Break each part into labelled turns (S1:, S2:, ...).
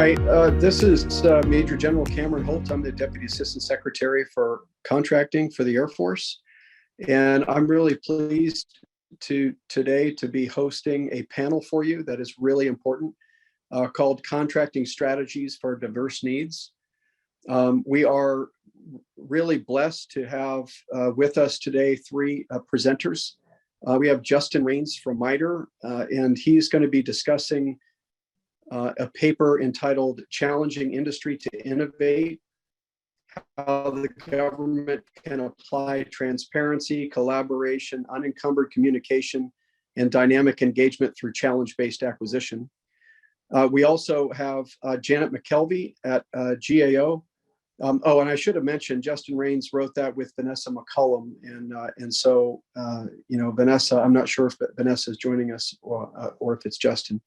S1: Hi, this is Major General Cameron Holt. I'm the Deputy Assistant Secretary for Contracting for the Air Force. And I'm really pleased today to be hosting a panel for you that is really important called Contracting Strategies for Diverse Needs. We are really blessed to have with us today three presenters. We have Justin Rains from MITRE, and he's going to be discussing a paper entitled Challenging Industry to Innovate, how the government can apply transparency, collaboration, unencumbered communication, and dynamic engagement through challenge-based acquisition. We also have Janet McKelvey at GAO. And I should have mentioned, Justin Rains wrote that with Vanessa McCollum. And so, Vanessa, I'm not sure if Vanessa is joining us or if it's Justin.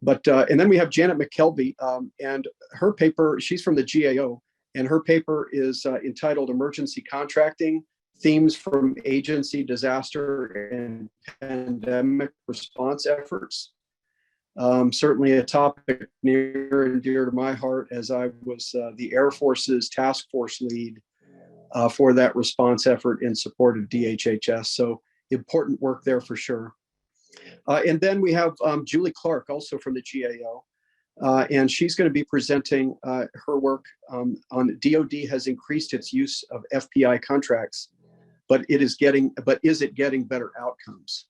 S1: But and then we have Janet McKelvey, and her paper, she's from the GAO, and her paper is entitled Emergency Contracting, Themes from Agency, Disaster, and Pandemic Response Efforts. Certainly a topic near and dear to my heart, as I was the Air Force's task force lead for that response effort in support of DHHS. So important work there for sure. And then we have Julie Clark, also from the GAO, and she's going to be presenting her work on DoD has increased its use of FPI contracts, but is it getting better outcomes?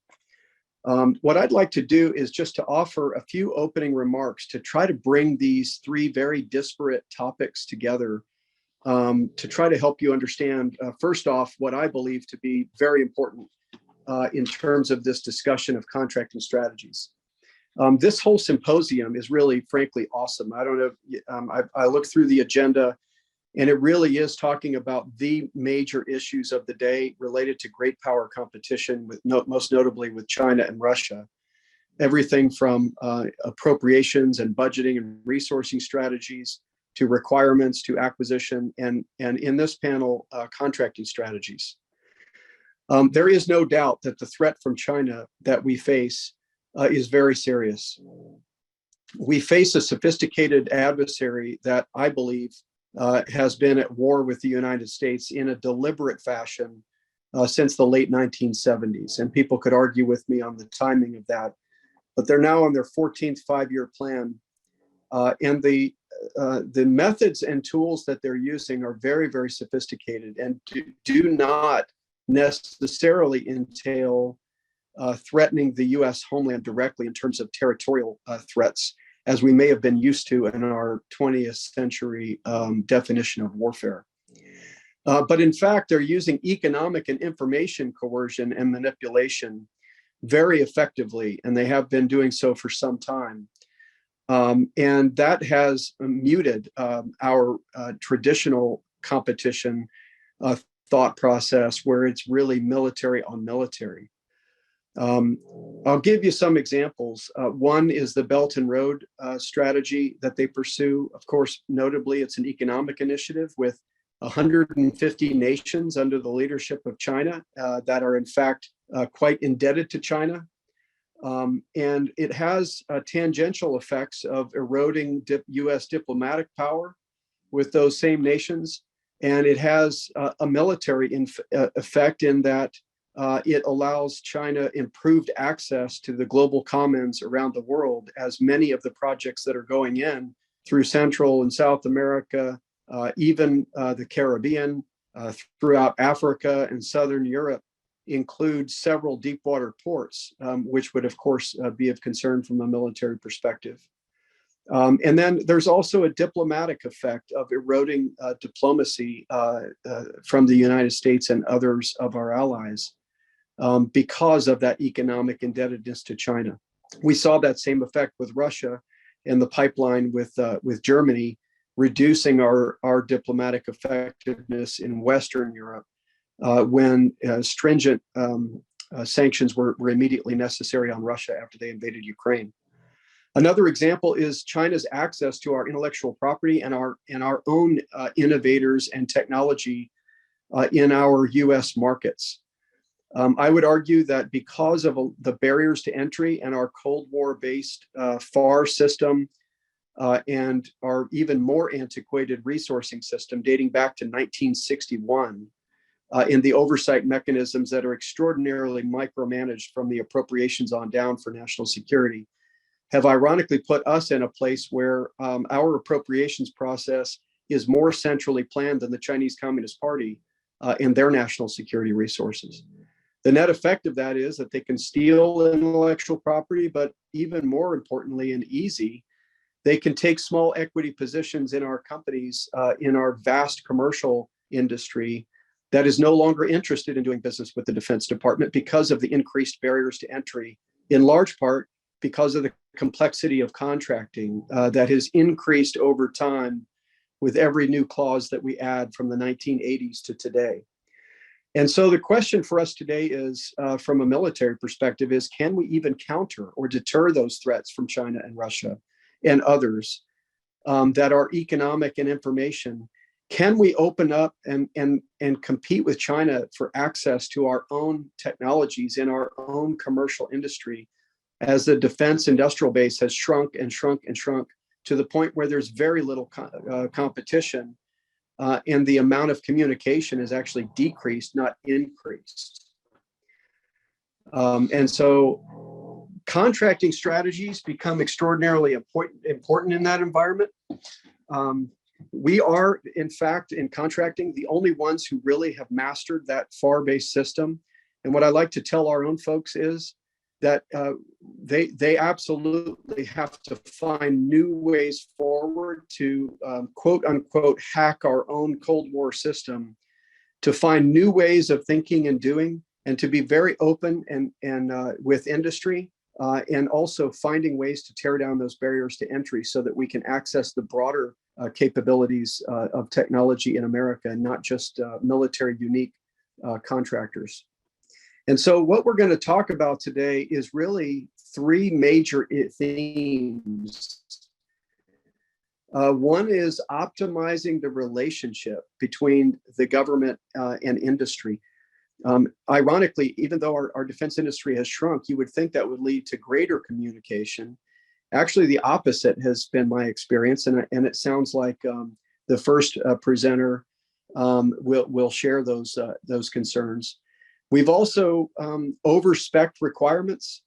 S1: What I'd like to do is just to offer a few opening remarks to try to bring these three very disparate topics together to try to help you understand, first off, what I believe to be very important in terms of this discussion of contracting strategies. This whole symposium is really, frankly, awesome. I don't know, I looked through the agenda, and it really is talking about the major issues of the day related to great power competition, with most notably with China and Russia. Everything from appropriations and budgeting and resourcing strategies to requirements to acquisition, and in this panel, contracting strategies. There is no doubt that the threat from China that we face is very serious. We face a sophisticated adversary that I believe has been at war with the United States in a deliberate fashion since the late 1970s. And people could argue with me on the timing of that, but they're now on their 14th five-year plan. And the methods and tools that they're using are very, very sophisticated and do not necessarily entail threatening the U.S. homeland directly in terms of territorial threats, as we may have been used to in our 20th century definition of warfare. But in fact, they're using economic and information coercion and manipulation very effectively, and they have been doing so for some time. And that has muted our traditional competition thought process, where it's really military on military. I'll give you some examples. One is the Belt and Road strategy that they pursue. Of course, notably, it's an economic initiative with 150 nations under the leadership of China that are in fact quite indebted to China. And it has tangential effects of eroding US diplomatic power with those same nations. And it has a military effect in that it allows China improved access to the global commons around the world, as many of the projects that are going in through Central and South America, even the Caribbean, throughout Africa and Southern Europe, include several deep water ports, which would, of course, be of concern from a military perspective. And then there's also a diplomatic effect of eroding diplomacy from the United States and others of our allies because of that economic indebtedness to China. We saw that same effect with Russia and the pipeline with Germany, reducing our diplomatic effectiveness in Western Europe when stringent sanctions were immediately necessary on Russia after they invaded Ukraine. Another example is China's access to our intellectual property and our own innovators and technology in our US markets. I would argue that because of the barriers to entry and our Cold War-based FAR system, and our even more antiquated resourcing system dating back to 1961, in the oversight mechanisms that are extraordinarily micromanaged from the appropriations on down for national security, have ironically put us in a place where our appropriations process is more centrally planned than the Chinese Communist Party in their national security resources. The net effect of that is that they can steal intellectual property, but even more importantly and easy, they can take small equity positions in our companies, in our vast commercial industry that is no longer interested in doing business with the Defense Department because of the increased barriers to entry, in large part because of the complexity of contracting that has increased over time with every new clause that we add from the 1980s to today. And so the question for us today is, from a military perspective, is can we even counter or deter those threats from China and Russia and others that are economic and information? Can we open up and compete with China for access to our own technologies in our own commercial industry as the defense industrial base has shrunk and shrunk and shrunk to the point where there's very little competition and the amount of communication is actually decreased, not increased. And so contracting strategies become extraordinarily important in that environment. We are, in fact, in contracting, the only ones who really have mastered that FAR-based system. And what I like to tell our own folks is that they absolutely have to find new ways forward to quote unquote hack our own Cold War system, to find new ways of thinking and doing, and to be very open and with industry, and also finding ways to tear down those barriers to entry so that we can access the broader capabilities of technology in America, and not just military unique contractors. And so what we're going to talk about today is really three major themes. One is optimizing the relationship between the government and industry. Ironically, even though our defense industry has shrunk, you would think that would lead to greater communication. Actually, the opposite has been my experience, and it sounds like the first presenter will share those concerns. We've also overspec'd requirements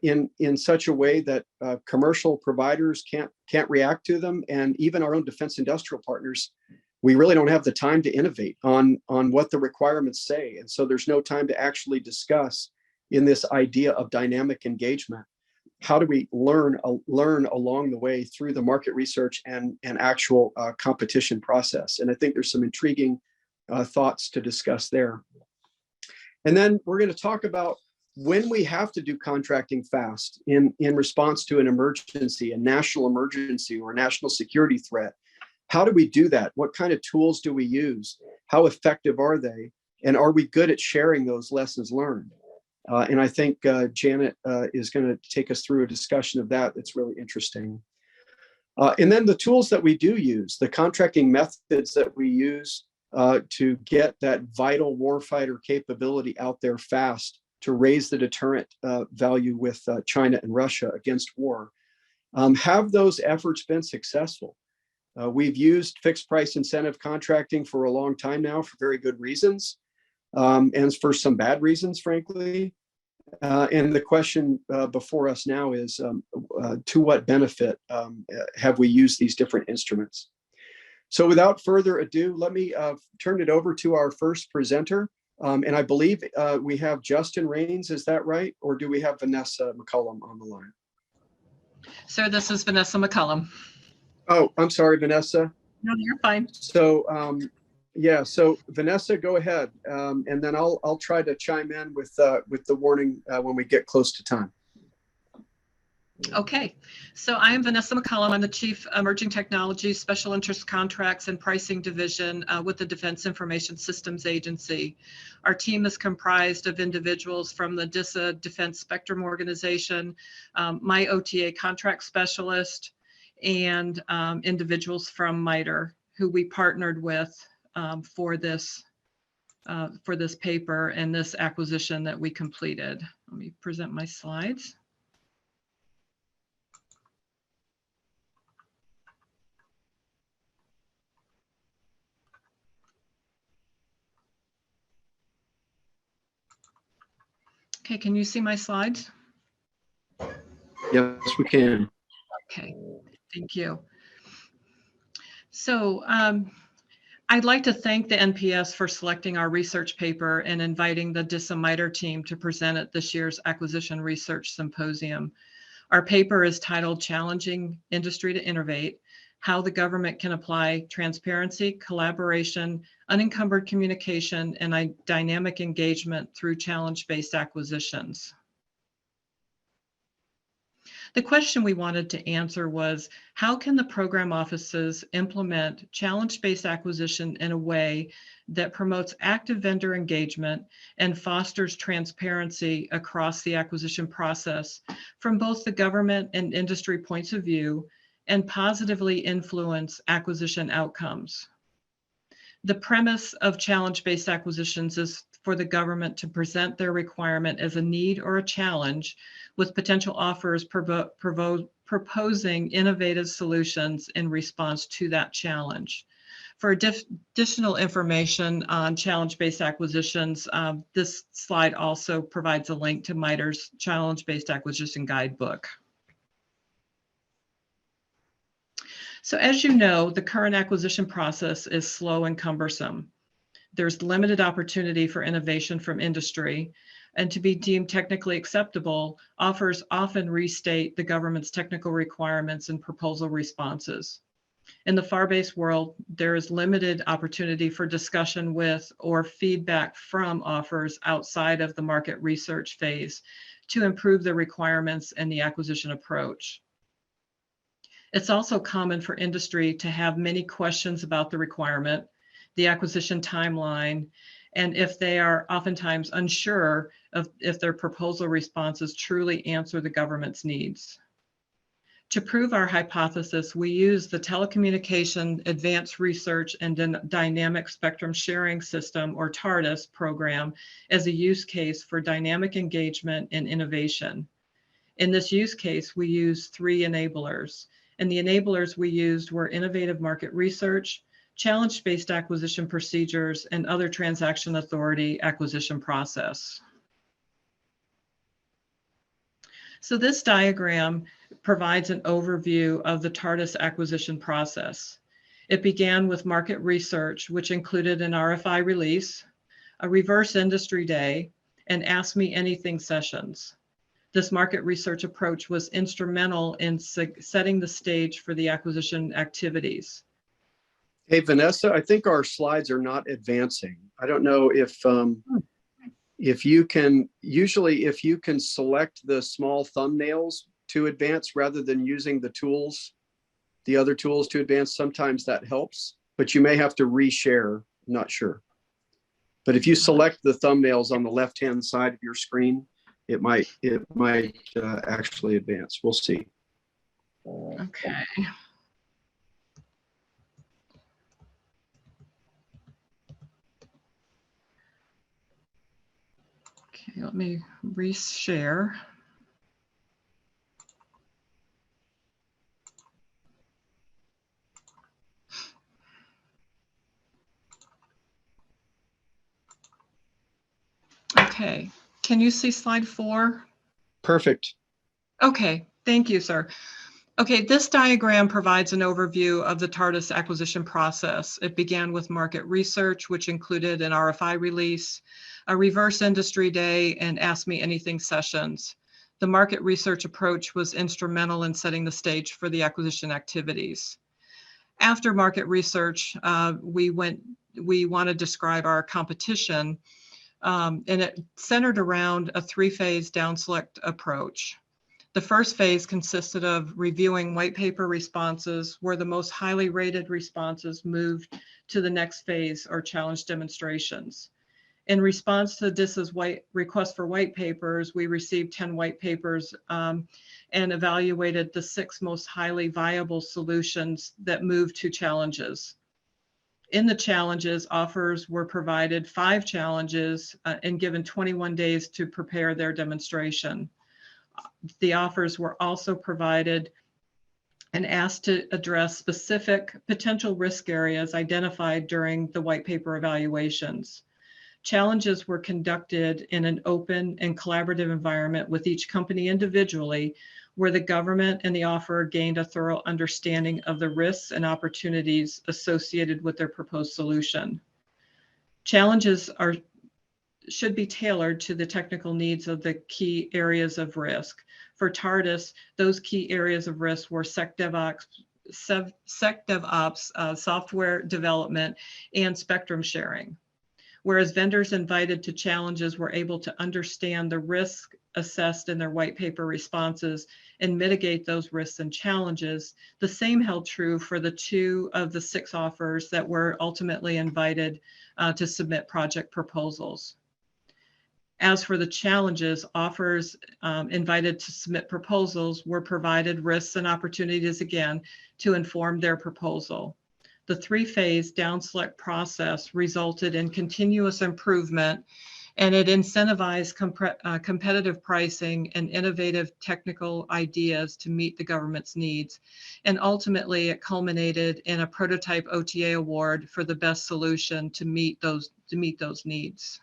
S1: in such a way that commercial providers can't react to them, and even our own defense industrial partners, we really don't have the time to innovate on what the requirements say, and so there's no time to actually discuss in this idea of dynamic engagement. How do we learn along the way through the market research and actual competition process? And I think there's some intriguing thoughts to discuss there. And then we're going to talk about when we have to do contracting fast in response to an emergency, a national emergency or a national security threat. How do we do that? What kind of tools do we use? How effective are they? And are we good at sharing those lessons learned? And I think Janet is going to take us through a discussion of that that's really interesting. And then the tools that we do use, the contracting methods that we use to get that vital warfighter capability out there fast to raise the deterrent value with China and Russia against war. Have those efforts been successful? We've used fixed price incentive contracting for a long time now for very good reasons, and for some bad reasons, frankly. And the question before us now is, to what benefit have we used these different instruments? So without further ado, let me turn it over to our first presenter. And I believe we have Justin Rains, is that right? Or do we have Vanessa McCollum on the line?
S2: Sir, this is Vanessa McCollum.
S1: Oh, I'm sorry, Vanessa.
S2: No, you're fine.
S1: So yeah, so Vanessa, go ahead. And then I'll try to chime in with the warning when we get close to time.
S2: Okay, so I am Vanessa McCollum. I'm the Chief Emerging Technologies, Special Interest Contracts and Pricing Division with the Defense Information Systems Agency. Our team is comprised of individuals from the DISA Defense Spectrum Organization, my OTA contract specialist, and individuals from MITRE, who we partnered with for this paper and this acquisition that we completed. Let me present my slides. Okay, can you see my slides?
S1: Yes, we can.
S2: Okay, thank you. So I'd like to thank the NPS for selecting our research paper and inviting the DISA MITRE team to present at this year's Acquisition Research Symposium. Our paper is titled Challenging Industry to Innovate: How the Government Can Apply Transparency, Collaboration, Unencumbered Communication, and Dynamic Engagement Through Challenge-Based Acquisitions. The question we wanted to answer was, how can the program offices implement challenge-based acquisition in a way that promotes active vendor engagement and fosters transparency across the acquisition process from both the government and industry points of view, and positively influence acquisition outcomes? The premise of challenge-based acquisitions is for the government to present their requirement as a need or a challenge, with potential offers proposing innovative solutions in response to that challenge. For additional information on challenge-based acquisitions, this slide also provides a link to MITRE's Challenge-Based Acquisition Guidebook. So as you know, the current acquisition process is slow and cumbersome. There's limited opportunity for innovation from industry, and to be deemed technically acceptable, offers often restate the government's technical requirements and proposal responses. In the FAR-based world, there is limited opportunity for discussion with or feedback from offers outside of the market research phase to improve the requirements and the acquisition approach. It's also common for industry to have many questions about the requirement, the acquisition timeline, and if they are oftentimes unsure of if their proposal responses truly answer the government's needs. To prove our hypothesis, we use the Telecommunication Advanced Research and Dynamic Spectrum Sharing System, or Tardis, program as a use case for dynamic engagement and innovation. In this use case, we used 3 enablers, and the enablers we used were innovative market research, challenge-based acquisition procedures, and other transaction authority acquisition process. So this diagram provides an overview of the Tardis acquisition process. It began with market research, which included an RFI release, a reverse industry day, and Ask Me Anything sessions. This market research approach was instrumental in setting the stage for the acquisition activities.
S1: Hey, Vanessa, I think our slides are not advancing. I don't know if you can, usually if you can select the small thumbnails to advance rather than using the tools, the other tools to advance, sometimes that helps, but you may have to reshare, I'm not sure. But if you select the thumbnails on the left-hand side of your screen, it might actually advance. We'll see.
S2: Okay. Okay, let me reshare. Okay, can you see slide 4?
S1: Perfect.
S2: Okay, thank you, sir. Okay, this diagram provides an overview of the Tardis acquisition process. It began with market research, which included an RFI release, a reverse industry day, and Ask Me Anything sessions. The market research approach was instrumental in setting the stage for the acquisition activities. After market research, we want to describe our competition, and it centered around a 3-phase down select approach. The first phase consisted of reviewing white paper responses, where the most highly rated responses moved to the next phase, or challenge demonstrations. In response to DISA's request for white papers, we received 10 white papers and evaluated the 6 most highly viable solutions that moved to challenges. In the challenges, offers were provided 5 challenges and given 21 days to prepare their demonstration. The offers were also provided and asked to address specific potential risk areas identified during the white paper evaluations. Challenges were conducted in an open and collaborative environment with each company individually, where the government and the offerer gained a thorough understanding of the risks and opportunities associated with their proposed solution. Challenges should be tailored to the technical needs of the key areas of risk. For Tardis, those key areas of risk were SecDevOps, software development, and spectrum sharing. Whereas vendors invited to challenges were able to understand the risk assessed in their white paper responses and mitigate those risks and challenges, the same held true for the 2 of the 6 offers that were ultimately invited to submit project proposals. As for the challenges, offers invited to submit proposals were provided risks and opportunities again to inform their proposal. The 3-phase down select process resulted in continuous improvement, and it incentivized competitive pricing and innovative technical ideas to meet the government's needs. And ultimately, it culminated in a prototype OTA award for the best solution to meet those needs.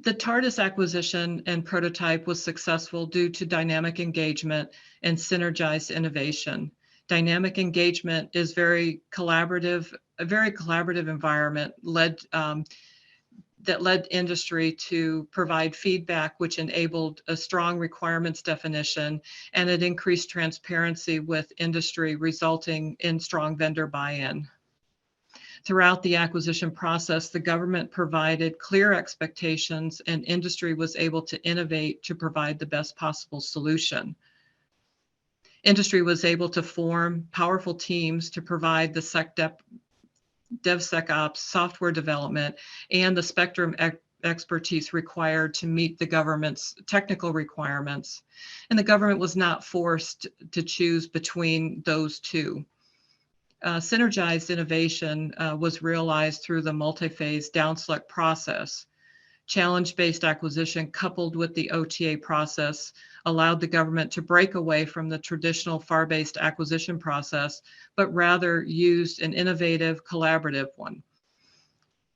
S2: The Tardis acquisition and prototype was successful due to dynamic engagement and synergized innovation. Dynamic engagement is a very collaborative environment that led industry to provide feedback, which enabled a strong requirements definition, and it increased transparency with industry, resulting in strong vendor buy-in. Throughout the acquisition process, the government provided clear expectations, and industry was able to innovate to provide the best possible solution. Industry was able to form powerful teams to provide the DevSecOps software development and the spectrum expertise required to meet the government's technical requirements. And the government was not forced to choose between those 2. Synergized innovation was realized through the multi-phase down select process. Challenge-based acquisition coupled with the OTA process allowed the government to break away from the traditional FAR-based acquisition process, but rather used an innovative, collaborative one.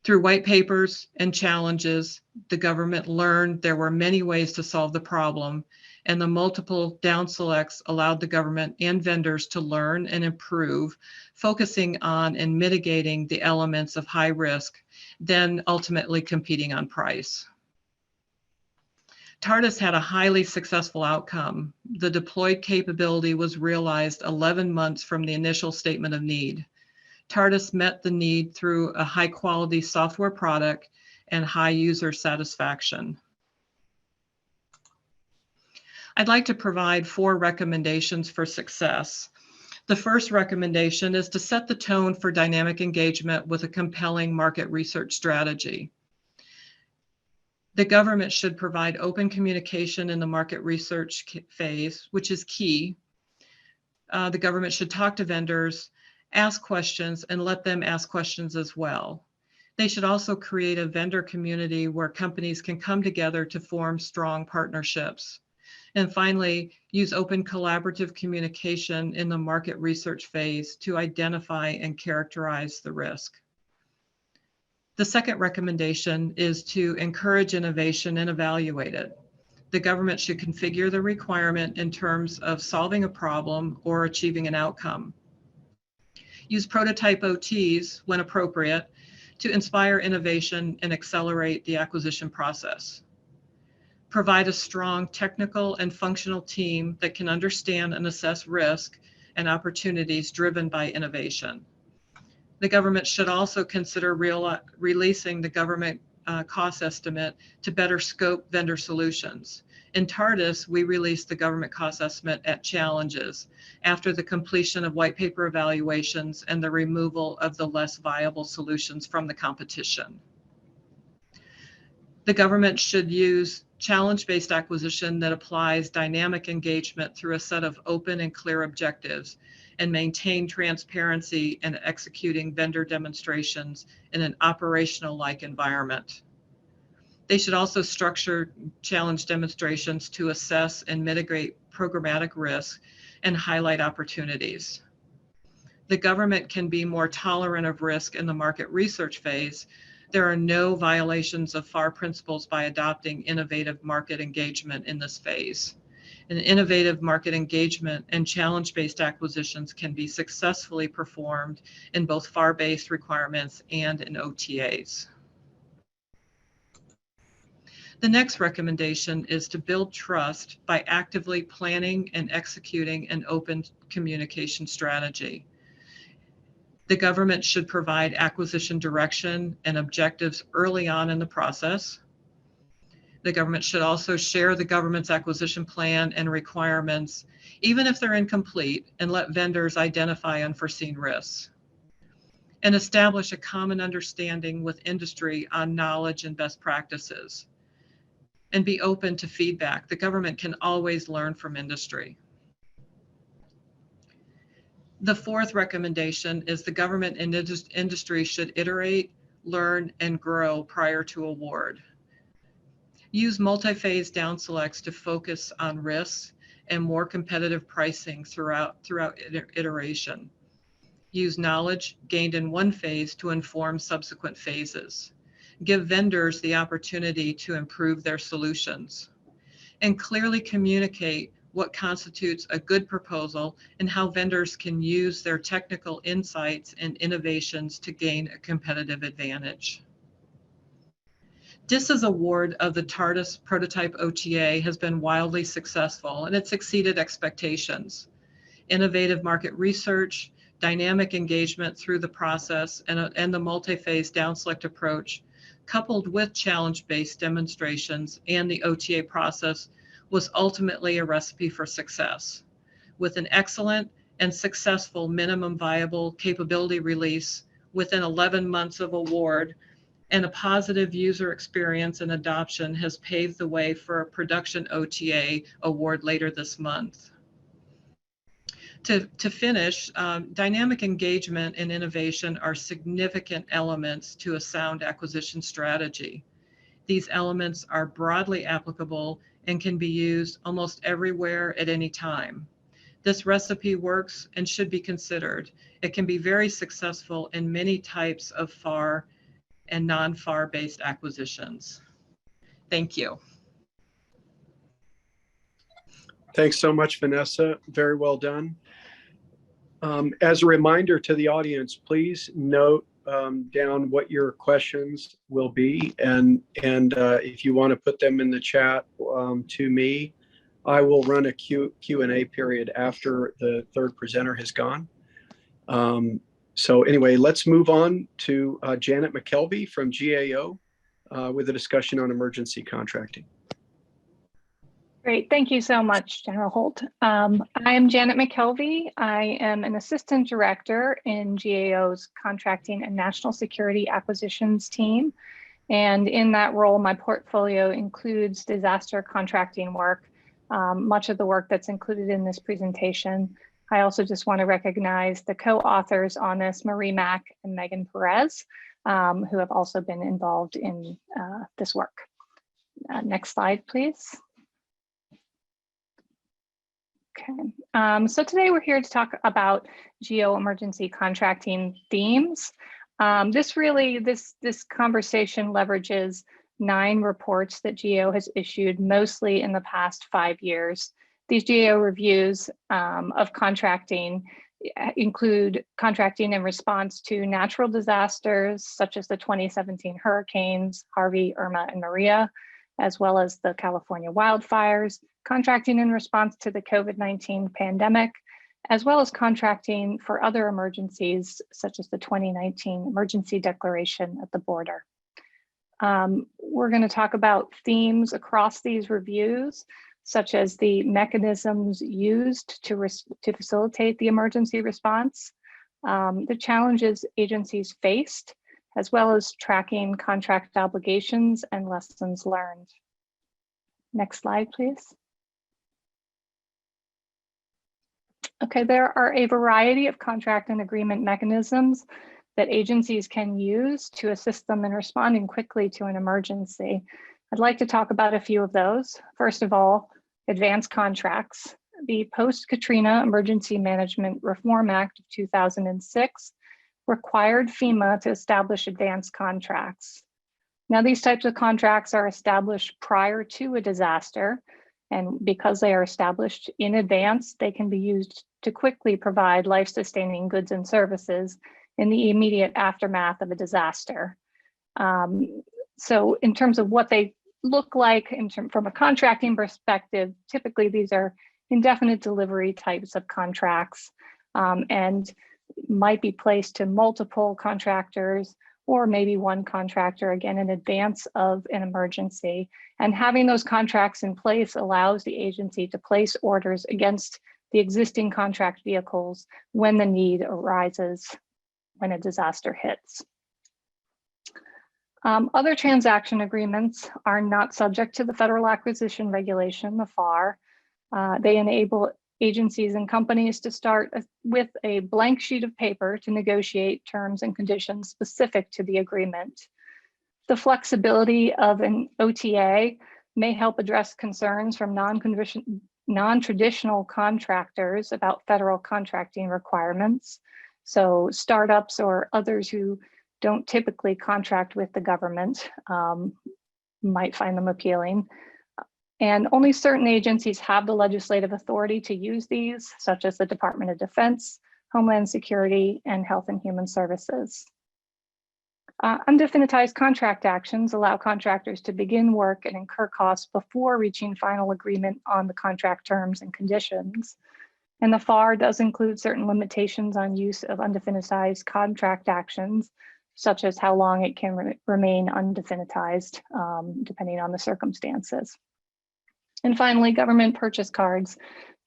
S2: Through white papers and challenges, the government learned there were many ways to solve the problem, and the multiple down selects allowed the government and vendors to learn and improve, focusing on and mitigating the elements of high risk, then ultimately competing on price. Tardis had a highly successful outcome. The deployed capability was realized 11 months from the initial statement of need. Tardis met the need through a high-quality software product and high user satisfaction. I'd like to provide 4 recommendations for success. The first recommendation is to set the tone for dynamic engagement with a compelling market research strategy. The government should provide open communication in the market research phase, which is key. The government should talk to vendors, ask questions, and let them ask questions as well. They should also create a vendor community where companies can come together to form strong partnerships. And finally, use open collaborative communication in the market research phase to identify and characterize the risk. The second recommendation is to encourage innovation and evaluate it. The government should configure the requirement in terms of solving a problem or achieving an outcome. Use prototype OTs when appropriate to inspire innovation and accelerate the acquisition process. Provide a strong technical and functional team that can understand and assess risk and opportunities driven by innovation. The government should also consider releasing the government cost estimate to better scope vendor solutions. In Tardis, we released the government cost estimate at challenges after the completion of white paper evaluations and the removal of the less viable solutions from the competition. The government should use challenge-based acquisition that applies dynamic engagement through a set of open and clear objectives and maintain transparency in executing vendor demonstrations in an operational-like environment. They should also structure challenge demonstrations to assess and mitigate programmatic risk and highlight opportunities. The government can be more tolerant of risk in the market research phase. There are no violations of FAR principles by adopting innovative market engagement in this phase. And innovative market engagement and challenge-based acquisitions can be successfully performed in both FAR-based requirements and in OTAs. The next recommendation is to build trust by actively planning and executing an open communication strategy. The government should provide acquisition direction and objectives early on in the process. The government should also share the government's acquisition plan and requirements, even if they're incomplete, and let vendors identify unforeseen risks. And establish a common understanding with industry on knowledge and best practices. And be open to feedback. The government can always learn from industry. The fourth recommendation is the government and industry should iterate, learn, and grow prior to award. Use multi-phase down selects to focus on risks and more competitive pricing throughout iteration. Use knowledge gained in one phase to inform subsequent phases. Give vendors the opportunity to improve their solutions. And clearly communicate what constitutes a good proposal and how vendors can use their technical insights and innovations to gain a competitive advantage. DISA's award of the Tardis prototype OTA has been wildly successful, and it's exceeded expectations. Innovative market research, dynamic engagement through the process, and the multi-phase down select approach, coupled with challenge-based demonstrations and the OTA process, was ultimately a recipe for success. With an excellent and successful minimum viable capability release within 11 months of award, and a positive user experience and adoption has paved the way for a production OTA award later this month. To finish, dynamic engagement and innovation are significant elements to a sound acquisition strategy. These elements are broadly applicable and can be used almost everywhere at any time. This recipe works and should be considered. It can be very successful in many types of FAR and non-FAR based acquisitions. Thank you.
S1: Thanks so much, Vanessa. Very well done. As a reminder to the audience, please note down what your questions will be, and if you want to put them in the chat to me, I will run a Q&A period after the third presenter has gone. So anyway, let's move on to Janet McKelvey from GAO with a discussion on emergency contracting.
S3: Great, thank you so much, General Holt. I am Janet McKelvey. I am an Assistant Director in GAO's Contracting and National Security Acquisitions team. And in that role, my portfolio includes disaster contracting work, much of the work that's included in this presentation. I also just want to recognize the co-authors on this, Marie Mack and Megan Perez, who have also been involved in this work. Next slide, please. Okay, so today we're here to talk about GAO emergency contracting themes. This conversation leverages 9 reports that GAO has issued, mostly in the past 5 years. These GAO reviews of contracting include contracting in response to natural disasters, such as the 2017 hurricanes, Harvey, Irma, and Maria, as well as the California wildfires, contracting in response to the COVID-19 pandemic, as well as contracting for other emergencies, such as the 2019 emergency declaration at the border. We're going to talk about themes across these reviews, such as the mechanisms used to facilitate the emergency response, the challenges agencies faced, as well as tracking contract obligations and lessons learned. Next slide, please. Okay, there are a variety of contract and agreement mechanisms that agencies can use to assist them in responding quickly to an emergency. I'd like to talk about a few of those. First of all, advanced contracts. the Post-Katrina Emergency Management Reform Act of 2006 required FEMA to establish advanced contracts. Now, these types of contracts are established prior to a disaster, and because they are established in advance, they can be used to quickly provide life-sustaining goods and services in the immediate aftermath of a disaster. So in terms of what they look like from a contracting perspective, typically these are indefinite delivery types of contracts and might be placed to multiple contractors or maybe one contractor, again, in advance of an emergency. And having those contracts in place allows the agency to place orders against the existing contract vehicles when the need arises when a disaster hits. Other transaction agreements are not subject to the Federal Acquisition Regulation, the FAR. They enable agencies and companies to start with a blank sheet of paper to negotiate terms and conditions specific to the agreement. The flexibility of an OTA may help address concerns from non-traditional contractors about federal contracting requirements. So startups or others who don't typically contract with the government might find them appealing. And only certain agencies have the legislative authority to use these, such as the Department of Defense, Homeland Security, and Health and Human Services. Undefinitized contract actions allow contractors to begin work and incur costs before reaching final agreement on the contract terms and conditions. And the FAR does include certain limitations on use of undefinitized contract actions, such as how long it can remain undefinitized, depending on the circumstances. And finally, government purchase cards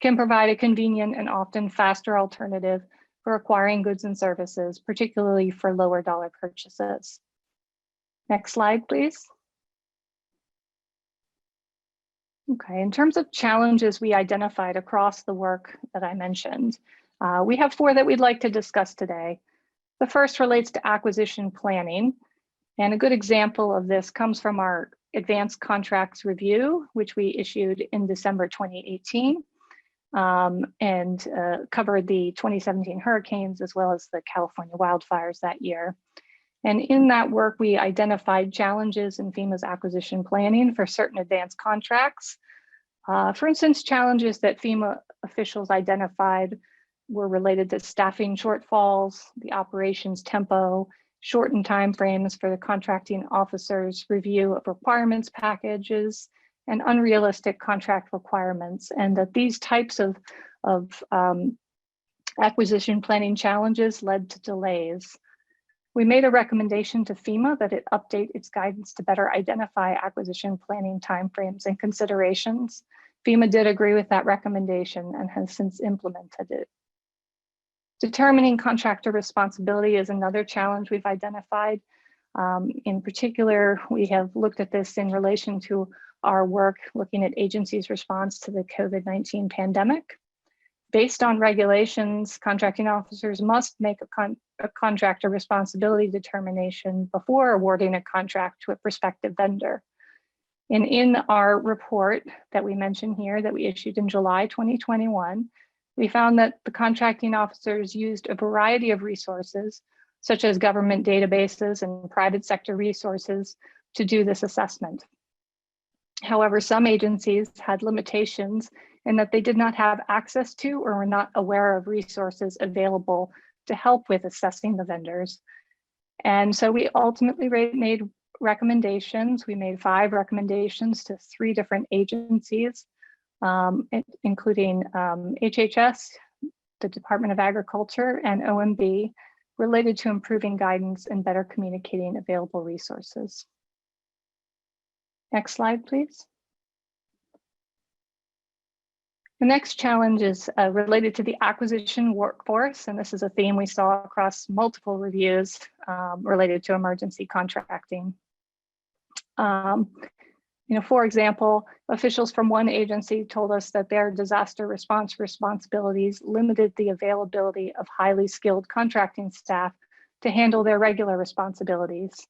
S3: can provide a convenient and often faster alternative for acquiring goods and services, particularly for lower dollar purchases. Next slide, please. Okay, in terms of challenges we identified across the work that I mentioned, we have 4 that we'd like to discuss today. The first relates to acquisition planning. And a good example of this comes from our Advanced Contracts Review, which we issued in December 2018 and covered the 2017 hurricanes as well as the California wildfires that year. And in that work, we identified challenges in FEMA's acquisition planning for certain advanced contracts. For instance, challenges that FEMA officials identified were related to staffing shortfalls, the operations tempo, shortened timeframes for the contracting officer's review of requirements packages, and unrealistic contract requirements, and that these types of acquisition planning challenges led to delays. We made a recommendation to FEMA that it update its guidance to better identify acquisition planning timeframes and considerations. FEMA did agree with that recommendation and has since implemented it. Determining contractor responsibility is another challenge we've identified. In particular, we have looked at this in relation to our work looking at agencies' response to the COVID-19 pandemic. Based on regulations, contracting officers must make a contractor responsibility determination before awarding a contract to a prospective vendor. And in our report that we mentioned here that we issued in July 2021, we found that the contracting officers used a variety of resources, such as government databases and private sector resources, to do this assessment. However, some agencies had limitations in that they did not have access to or were not aware of resources available to help with assessing the vendors. And so we ultimately made recommendations. We made 5 recommendations to 3 different agencies, including HHS, the Department of Agriculture, and OMB, related to improving guidance and better communicating available resources. Next slide, please. The next challenge is related to the acquisition workforce, and this is a theme we saw across multiple reviews related to emergency contracting. For example, officials from one agency told us that their disaster response responsibilities limited the availability of highly skilled contracting staff to handle their regular responsibilities.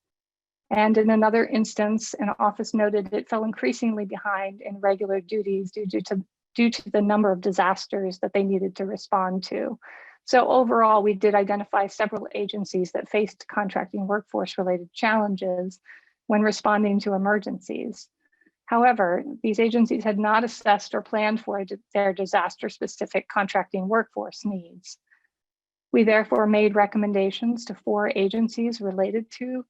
S3: And in another instance, an office noted it fell increasingly behind in regular duties due to due to the number of disasters that they needed to respond to. So overall, we did identify several agencies that faced contracting workforce-related challenges when responding to emergencies. However, these agencies had not assessed or planned for their disaster-specific contracting workforce needs. We therefore made recommendations to 4 agencies related to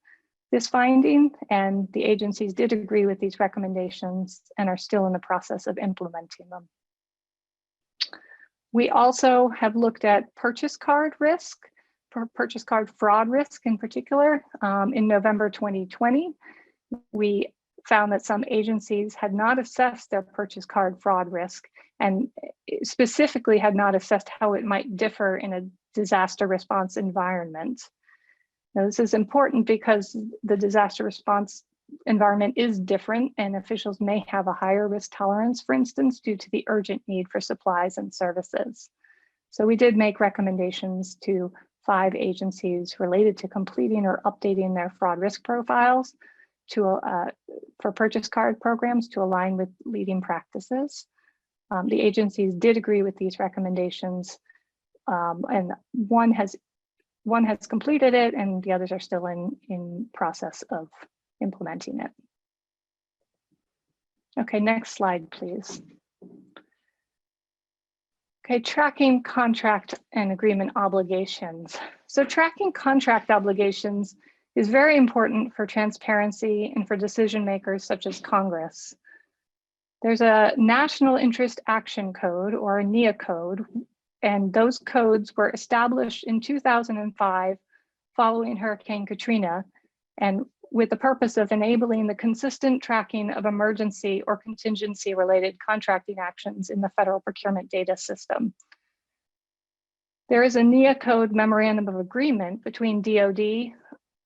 S3: this finding, and the agencies did agree with these recommendations and are still in the process of implementing them. We also have looked at purchase card risk, purchase card fraud risk in particular. In November 2020, we found that some agencies had not assessed their purchase card fraud risk and specifically had not assessed how it might differ in a disaster response environment. Now, this is important because the disaster response environment is different and officials may have a higher risk tolerance, for instance, due to the urgent need for supplies and services. So we did make recommendations to 5 agencies related to completing or updating their fraud risk profiles for purchase card programs to align with leading practices. The agencies did agree with these recommendations, and one has completed it and the others are still in process of implementing it. Okay, next slide, please. Okay, tracking contract and agreement obligations. So tracking contract obligations is very important for transparency and for decision makers such as Congress. There's a National Interest Action Code, or a NIA code, and those codes were established in 2005 following Hurricane Katrina, and with the purpose of enabling the consistent tracking of emergency or contingency related contracting actions in the federal procurement data system. There is a NIA code memorandum of agreement between DoD,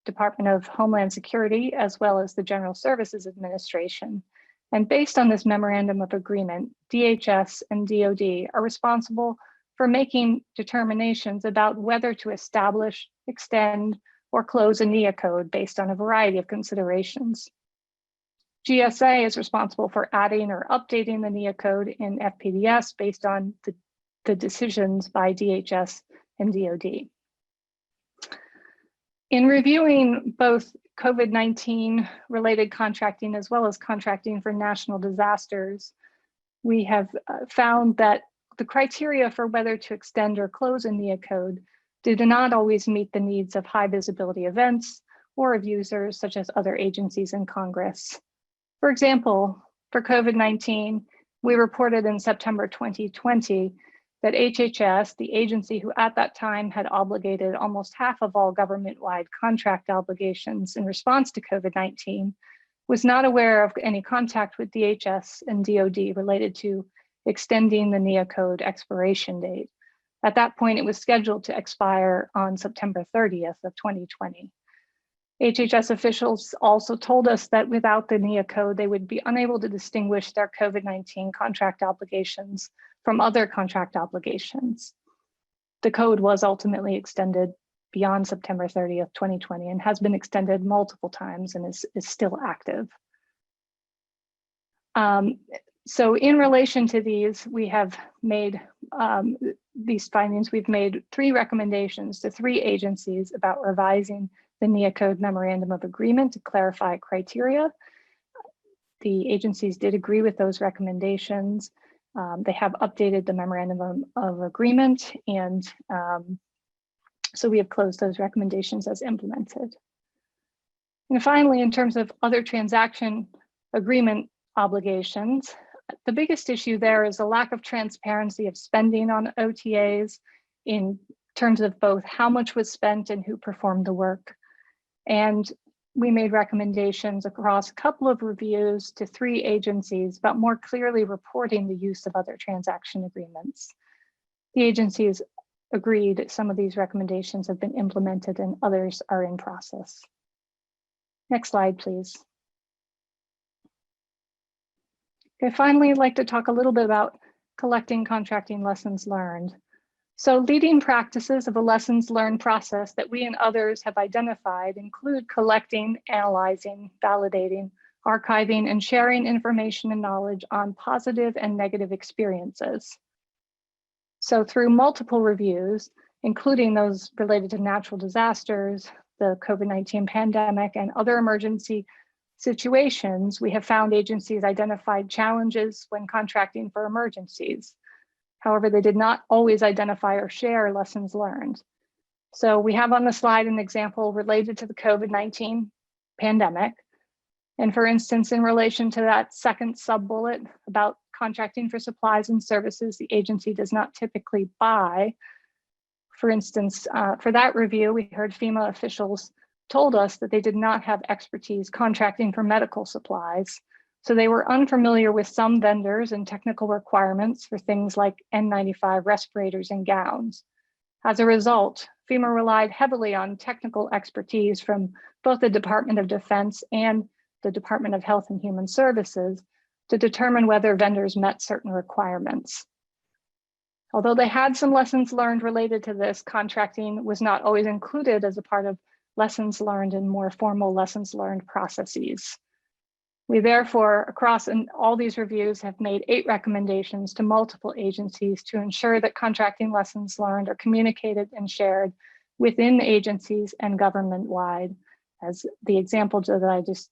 S3: Department of Homeland Security, as well as the General Services Administration. And based on this memorandum of agreement, DHS and DoD are responsible for making determinations about whether to establish, extend, or close a NIA code based on a variety of considerations. GSA is responsible for adding or updating the NIA code in FPDS based on the decisions by DHS and DoD. In reviewing both COVID-19 related contracting as well as contracting for national disasters, we have found that the criteria for whether to extend or close a NIA code did not always meet the needs of high visibility events or of users such as other agencies in Congress. For example, for COVID-19, we reported in September 2020 that HHS, the agency who at that time had obligated almost half of all government-wide contract obligations in response to COVID-19, was not aware of any contact with DHS and DoD related to extending the NIA code expiration date. At that point, it was scheduled to expire on September 30th of 2020. HHS officials also told us that without the NIA code, they would be unable to distinguish their COVID-19 contract obligations from other contract obligations. The code was ultimately extended beyond September 30th, 2020, and has been extended multiple times and is still active. So in relation to these, we have made these findings, we've made 3 recommendations to 3 agencies about revising the NIA code memorandum of agreement to clarify criteria. The agencies did agree with those recommendations. They have updated the memorandum of agreement, and so we have closed those recommendations as implemented. And finally, in terms of other transaction agreement obligations, the biggest issue there is a lack of transparency of spending on OTAs in terms of both how much was spent and who performed the work. And we made recommendations across a couple of reviews to 3 agencies about more clearly reporting the use of other transaction agreements. The agencies agreed some of these recommendations have been implemented and others are in process. Next slide, please. Okay, finally, I'd like to talk a little bit about collecting contracting lessons learned. So leading practices of a lessons learned process that we and others have identified include collecting, analyzing, validating, archiving and sharing information and knowledge on positive and negative experiences. So through multiple reviews, including those related to natural disasters, the COVID-19 pandemic, and other emergency situations, we have found agencies identified challenges when contracting for emergencies. However, they did not always identify or share lessons learned. So we have on the slide an example related to the COVID-19 pandemic. And for instance, in relation to that second sub-bullet about contracting for supplies and services the agency does not typically buy, for instance, for that review, we heard FEMA officials told us that they did not have expertise contracting for medical supplies. So they were unfamiliar with some vendors and technical requirements for things like N95 respirators and gowns. As a result, FEMA relied heavily on technical expertise from both the Department of Defense and the Department of Health and Human Services to determine whether vendors met certain requirements. Although they had some lessons learned related to this, contracting was not always included as a part of lessons learned in more formal lessons learned processes. We therefore, across all these reviews, have made 8 recommendations to multiple agencies to ensure that contracting lessons learned are communicated and shared within agencies and government-wide. As the example that I just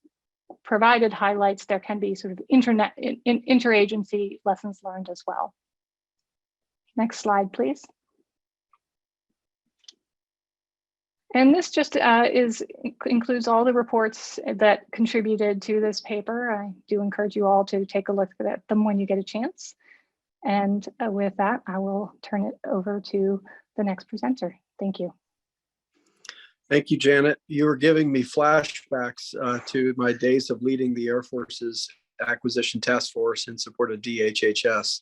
S3: provided highlights, there can be sort of interagency lessons learned as well. Next slide, please. And this just includes all the reports that contributed to this paper. I do encourage you all to take a look at them when you get a chance. And with that, I will turn it over to the next presenter. Thank you.
S1: Thank you, Janet. You were giving me flashbacks to my days of leading the Air Force's Acquisition Task Force in support of DHHS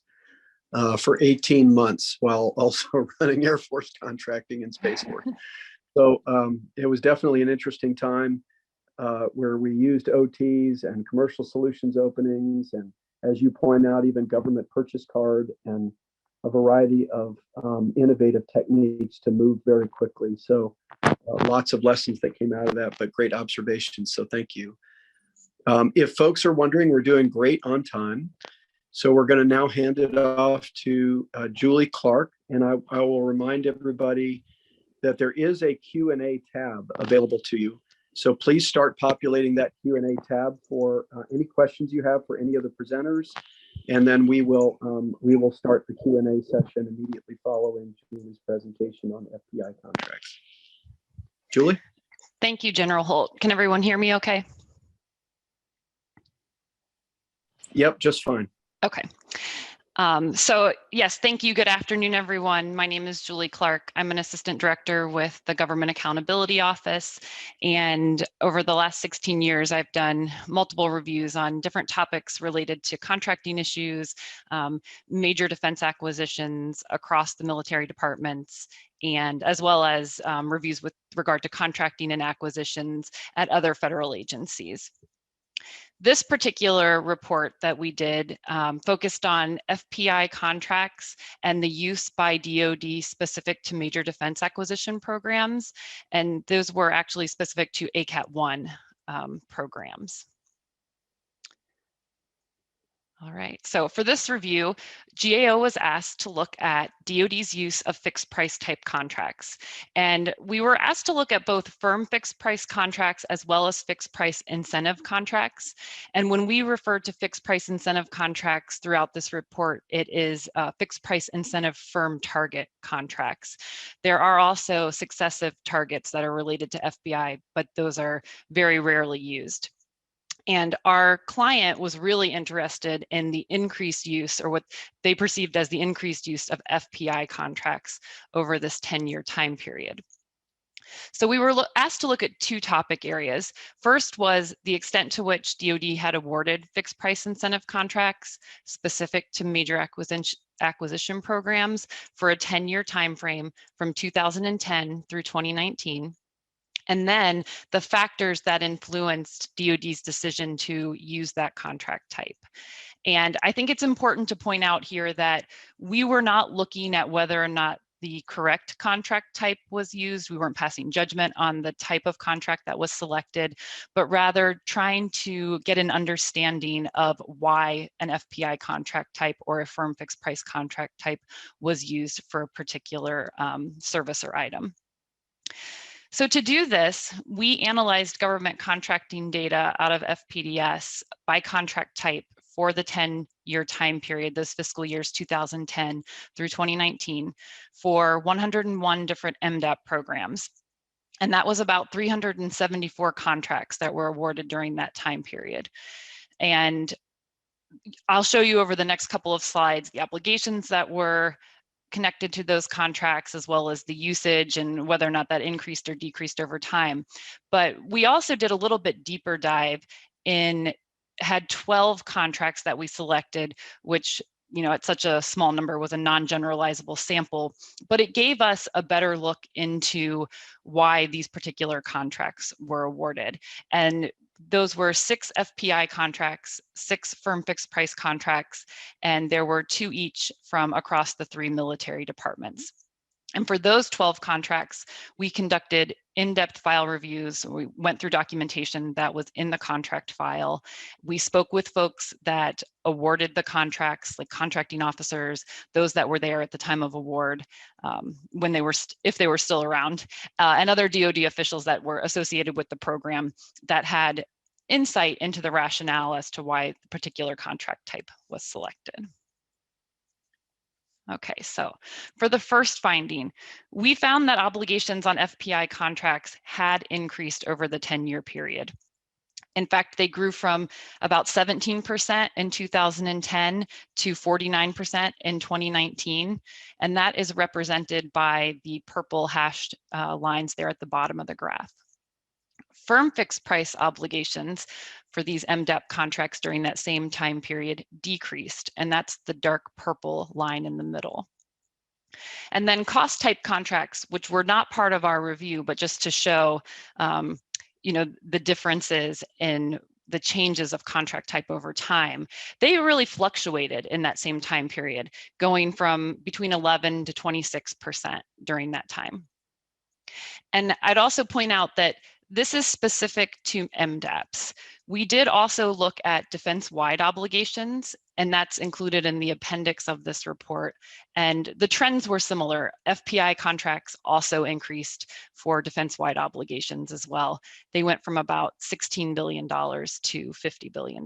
S1: for 18 months, while also running Air Force contracting and Space Force. So it was definitely an interesting time where we used OTs and commercial solutions openings, and as you point out, even government purchase card and a variety of innovative techniques to move very quickly. So lots of lessons that came out of that, but great observations. So thank you. If folks are wondering, we're doing great on time. So we're going to now hand it off to Julie Clark, and I will remind everybody that there is a Q&A tab available to you. So please start populating that Q&A tab for any questions you have for any of the presenters. And then we will start the Q&A session immediately following Julie's presentation on FPI contracts. Julie?
S4: Thank you, General Holt. Can everyone hear me okay?
S1: Yep, just fine.
S4: Okay. So yes, thank you. Good afternoon, everyone. My name is Julie Clark. I'm an assistant director with the Government Accountability Office. And over the last 16 years, I've done multiple reviews on different topics related to contracting issues, major defense acquisitions across the military departments, and as well as reviews with regard to contracting and acquisitions at other federal agencies. This particular report that we did focused on FPI contracts and the use by DoD specific to major defense acquisition programs. And those were actually specific to ACAT-1 programs. All right, so for this review, GAO was asked to look at DoD's use of fixed price type contracts. And we were asked to look at both firm fixed price contracts as well as fixed price incentive contracts. And when we refer to fixed price incentive contracts throughout this report, it is fixed price incentive firm target contracts. There are also successive targets that are related to FBI, but those are very rarely used. And our client was really interested in the increased use, or what they perceived as the increased use of FPI contracts over this 10-year time period. So we were asked to look at 2 topic areas. First was the extent to which DoD had awarded fixed price incentive contracts specific to major acquisition programs for a 10-year time frame from 2010 through 2019. And then the factors that influenced DoD's decision to use that contract type. And I think it's important to point out here that we were not looking at whether or not the correct contract type was used. We weren't passing judgment on the type of contract that was selected, but rather trying to get an understanding of why an FPI contract type or a firm fixed price contract type was used for a particular service or item. So to do this, we analyzed government contracting data out of FPDS by contract type for the 10-year time period, those fiscal years 2010 through 2019, for 101 different MDAP programs. And that was about 374 contracts that were awarded during that time period. And I'll show you over the next couple of slides the obligations that were connected to those contracts, as well as the usage and whether or not that increased or decreased over time. But we also did a little bit deeper dive had 12 contracts that we selected, which, at such a small number was a non-generalizable sample, but it gave us a better look into why these particular contracts were awarded. And those were 6 FPI contracts, 6 firm fixed price contracts, and there were 2 each from across the 3 military departments. And for those 12 contracts, we conducted in-depth file reviews. We went through documentation that was in the contract file. We spoke with folks that awarded the contracts, like contracting officers, those that were there at the time of award, when they were, if they were still around, and other DoD officials that were associated with the program that had insight into the rationale as to why the particular contract type was selected. Okay, so for the first finding, we found that obligations on FPI contracts had increased over the 10-year period. In fact, they grew from about 17% in 2010 to 49% in 2019, and that is represented by the purple hashed lines there at the bottom of the graph. Firm fixed price obligations for these MDAP contracts during that same time period decreased, and that's the dark purple line in the middle. And then cost type contracts, which were not part of our review, but just to show the differences in the changes of contract type over time, they really fluctuated in that same time period, going from between 11 to 26% during that time. And I'd also point out that this is specific to MDAPs. We did also look at defense-wide obligations, and that's included in the appendix of this report. And the trends were similar. FPI contracts also increased for defense-wide obligations as well. They went from about $16 billion to $50 billion.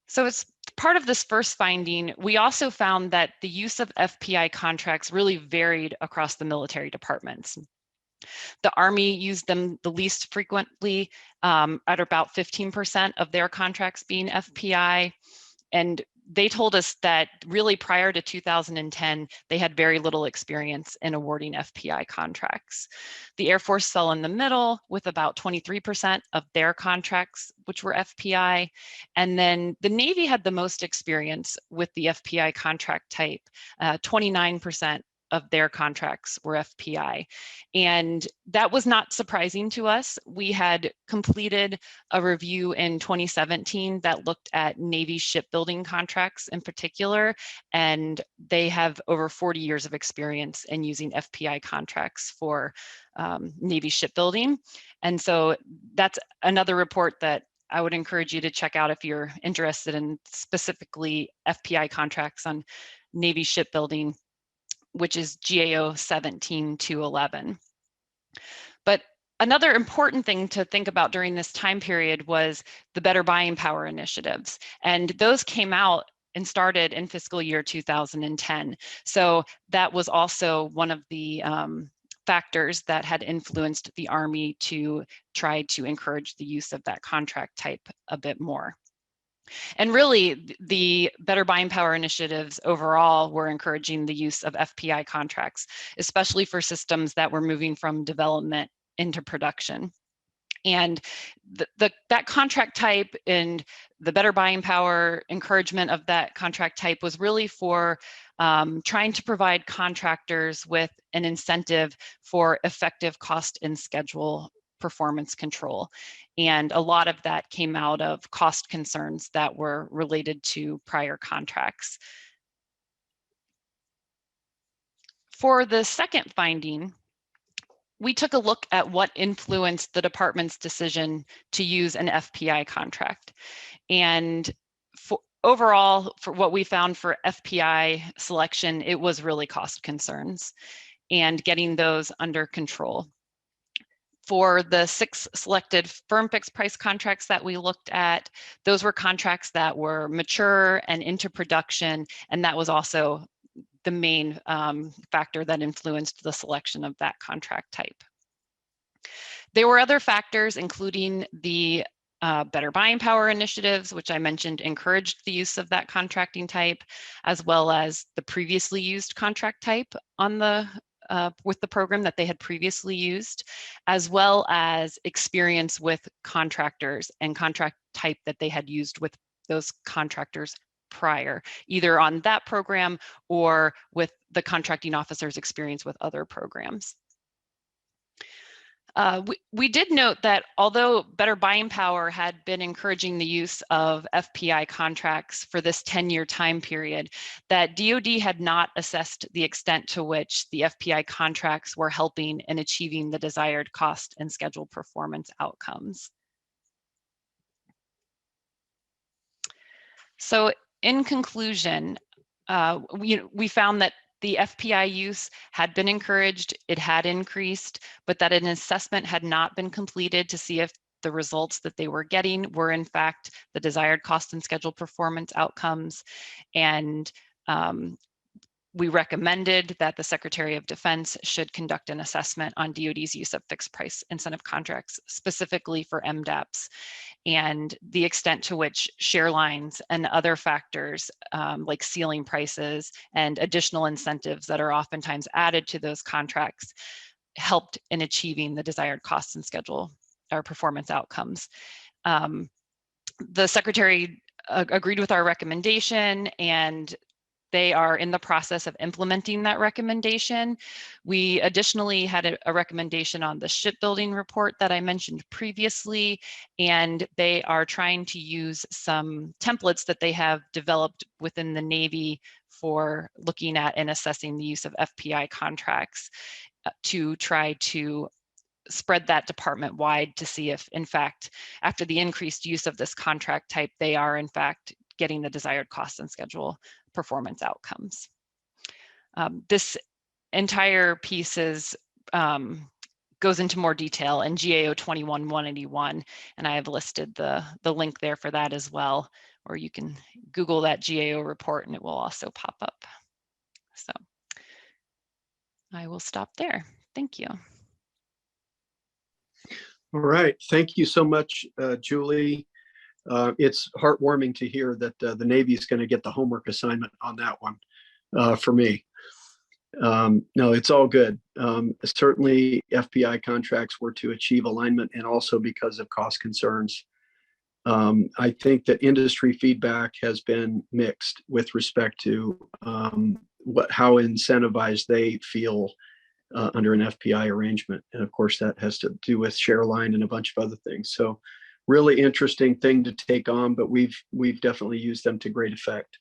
S4: So as part of this first finding, we also found that the use of FPI contracts really varied across the military departments. The Army used them the least frequently, at about 15% of their contracts being FPI. And they told us that really prior to 2010, they had very little experience in awarding FPI contracts. The Air Force fell in the middle with about 23% of their contracts, which were FPI. And then the Navy had the most experience with the FPI contract type, 29% of their contracts were FPI. And that was not surprising to us. We had completed a review in 2017 that looked at Navy shipbuilding contracts in particular, and they have over 40 years of experience in using FPI contracts for Navy shipbuilding. And so that's another report that I would encourage you to check out if you're interested in specifically FPI contracts on Navy shipbuilding, which is GAO 17-211. But another important thing to think about during this time period was the Better Buying Power initiatives. And those came out and started in fiscal year 2010. So that was also one of the factors that had influenced the Army to try to encourage the use of that contract type a bit more. And really, the Better Buying Power initiatives overall were encouraging the use of FPI contracts, especially for systems that were moving from development into production. And that contract type and the Better Buying Power encouragement of that contract type was really for trying to provide contractors with an incentive for effective cost and schedule performance control. And a lot of that came out of cost concerns that were related to prior contracts. For the second finding, we took a look at what influenced the department's decision to use an FPI contract. And overall, for what we found for FPI selection, it was really cost concerns and getting those under control. For the 6 selected firm fixed price contracts that we looked at, those were contracts that were mature and into production, and that was also the main factor that influenced the selection of that contract type. There were other factors, including the better buying power initiatives, which I mentioned encouraged the use of that contracting type, as well as the previously used contract type on the with the program that they had previously used, as well as experience with contractors and contract type that they had used with those contractors prior, either on that program or with the contracting officer's experience with other programs. We did note that although better buying power had been encouraging the use of FPI contracts for this 10-year time period, that DoD had not assessed the extent to which the FPI contracts were helping in achieving the desired cost and schedule performance outcomes. So in conclusion, we found that the FPI use had been encouraged, it had increased, but that an assessment had not been completed to see if the results that they were getting were in fact the desired cost and schedule performance outcomes. And we recommended that the Secretary of Defense should conduct an assessment on DoD's use of fixed price incentive contracts, specifically for MDAPs, and the extent to which share lines and other factors like ceiling prices and additional incentives that are oftentimes added to those contracts helped in achieving the desired cost and schedule or performance outcomes. The Secretary agreed with our recommendation, and they are in the process of implementing that recommendation. We additionally had a recommendation on the shipbuilding report that I mentioned previously, and they are trying to use some templates that they have developed within the Navy for looking at and assessing the use of FPI contracts to try to spread that department wide to see if, in fact, after the increased use of this contract type, they are in fact getting the desired cost and schedule performance outcomes. This entire piece goes into more detail in GAO 21-181, and I have listed the link there for that as well, or you can Google that GAO report and it will also pop up. So I will stop there. Thank you.
S1: All right, thank you so much, Julie. It's heartwarming to hear that the Navy is going to get the homework assignment on that one for me. No, it's all good. Certainly FPI contracts were to achieve alignment, and also because of cost concerns. I think that industry feedback has been mixed with respect to how incentivized they feel under an FPI arrangement. And of course, that has to do with share line and a bunch of other things. So really interesting thing to take on, but we've definitely used them to great effect.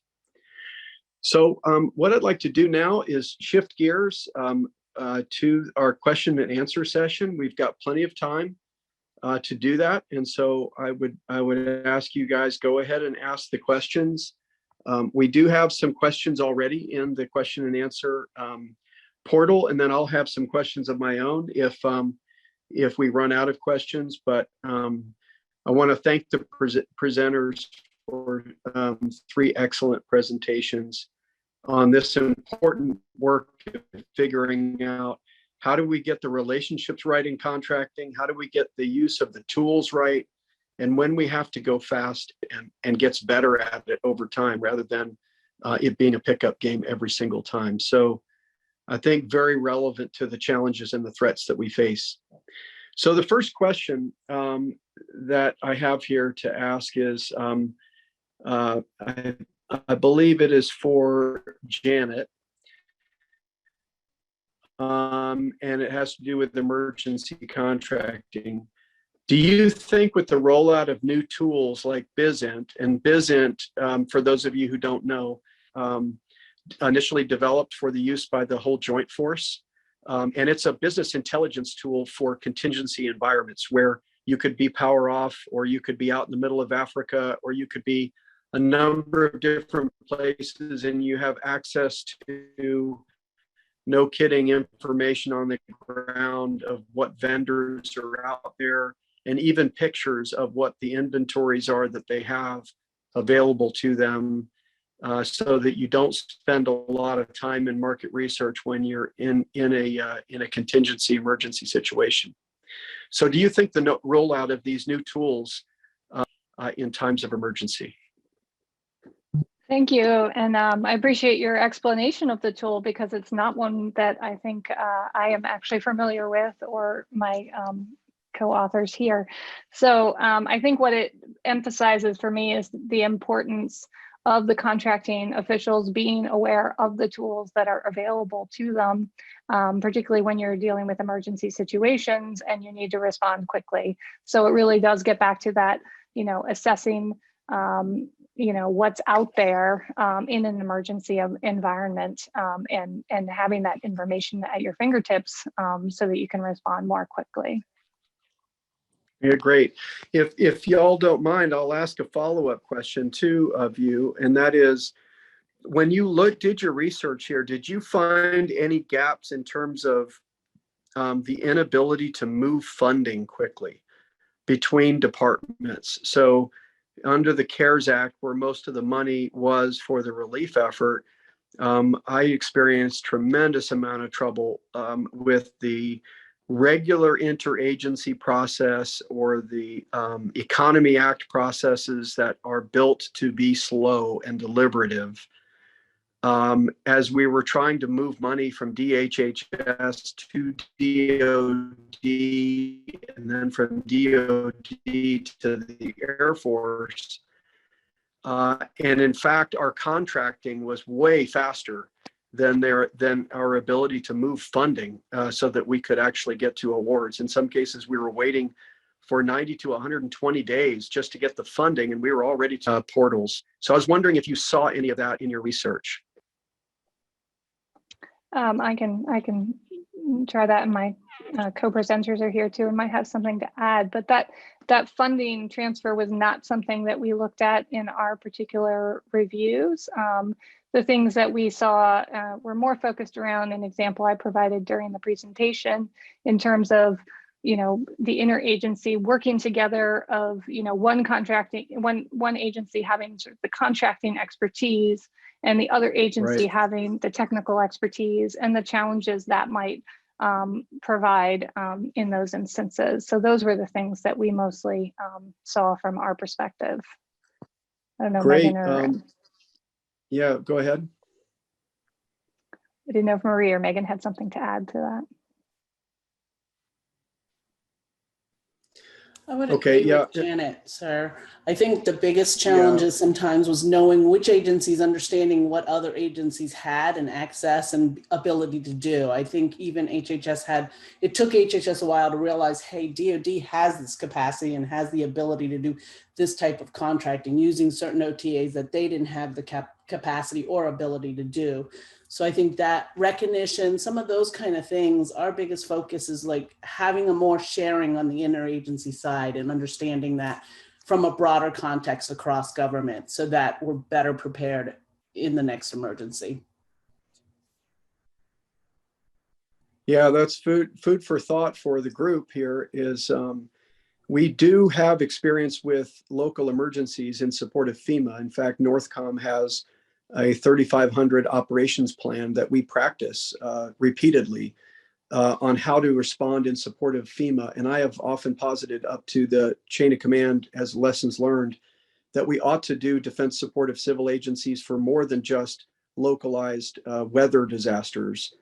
S1: So what I'd like to do now is shift gears to our question and answer session. We've got plenty of time to do that. And so I would ask you guys, go ahead and ask the questions. We do have some questions already in the question and answer portal, and then I'll have some questions of my own if we run out of questions. But I want to thank the presenters for 3 excellent presentations on this important work of figuring out how do we get the relationships right in contracting, how do we get the use of the tools right, and when we have to go fast and gets better at it over time rather than it being a pickup game every single time. So I think very relevant to the challenges and the threats that we face. So the first question that I have here to ask is, I believe it is for Janet, and it has to do with emergency contracting. Do you think with the rollout of new tools like BizInt, and BizInt, for those of you who don't know, initially developed for the use by the whole Joint Force. And it's a business intelligence tool for contingency environments where you could be power off, or you could be out in the middle of Africa, or you could be a number of different places, and you have access to, no kidding, information on the ground of what vendors are out there, and even pictures of what the inventories are that they have available to them, so that you don't spend a lot of time in market research when you're in a contingency emergency situation. So do you think the rollout of these new tools in times of emergency?
S3: Thank you. And I appreciate your explanation of the tool, because it's not one that I think I am actually familiar with, or my co-authors here. So I think what it emphasizes for me is the importance of the contracting officials being aware of the tools that are available to them, particularly when you're dealing with emergency situations and you need to respond quickly. So it really does get back to that, assessing, what's out there in an emergency environment, and having that information at your fingertips so that you can respond more quickly.
S1: Yeah, great. If y'all don't mind, I'll ask a follow-up question too of you, and that is, when you did your research here, did you find any gaps in terms of the inability to move funding quickly between departments? So under the CARES Act, where most of the money was for the relief effort, I experienced tremendous amount of trouble with the regular interagency process, or the Economy Act processes that are built to be slow and deliberative. As we were trying to move money from DHHS to DOD, and then from DOD to the Air Force. And in fact, our contracting was way faster than our ability to move funding, so that we could actually get to awards. In some cases, we were waiting for 90 to 120 days just to get the funding, and we were already to portals. So I was wondering if you saw any of that in your research.
S3: I can try that, and my co-presenters are here too and might have something to add. But that funding transfer was not something that we looked at in our particular reviews. The things that we saw were more focused around an example I provided during the presentation, in terms of, the interagency working together of, one agency having sort of the contracting expertise, and the other agency
S1: Right.
S3: having the technical expertise, and the challenges that might provide in those instances. So those were the things that we mostly saw from our perspective. I don't know,
S1: Great.
S3: Megan or...
S1: Yeah, go ahead.
S3: I didn't know if Marie or Megan had something to add to that.
S5: I would
S1: Okay,
S5: agree with Janet, sir. I think the biggest challenges sometimes was knowing which agencies, understanding what other agencies had and access and ability to do. I think even HHS it took HHS a while to realize, hey, DOD has this capacity and has the ability to do this type of contracting using certain OTAs that they didn't have the capacity or ability to do. So I think that recognition, some of those kind of things, our biggest focus is like having a more sharing on the interagency side and understanding that from a broader context across government, so that we're better prepared in the next emergency.
S1: Yeah, that's food for thought for the group here. Is we do have experience with local emergencies in support of FEMA. In fact, Northcom has a 3,500 operations plan that we practice repeatedly on how to respond in support of FEMA. And I have often posited up to the chain of command as lessons learned that we ought to do defense support of civil agencies for more than just localized weather disasters,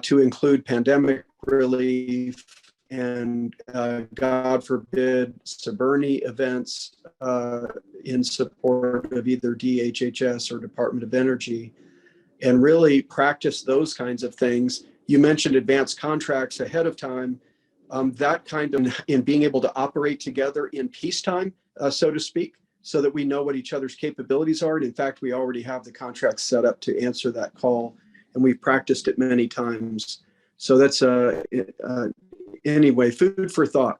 S1: to include pandemic relief and God forbid, Suburni events in support of either DHHS or Department of Energy, and really practice those kinds of things. You mentioned advanced contracts ahead of time. That kind of in being able to operate together in peacetime, so to speak, so that we know what each other's capabilities are. And in fact, we already have the contract set up to answer that call, and we've practiced it many times. So that's anyway, food for thought.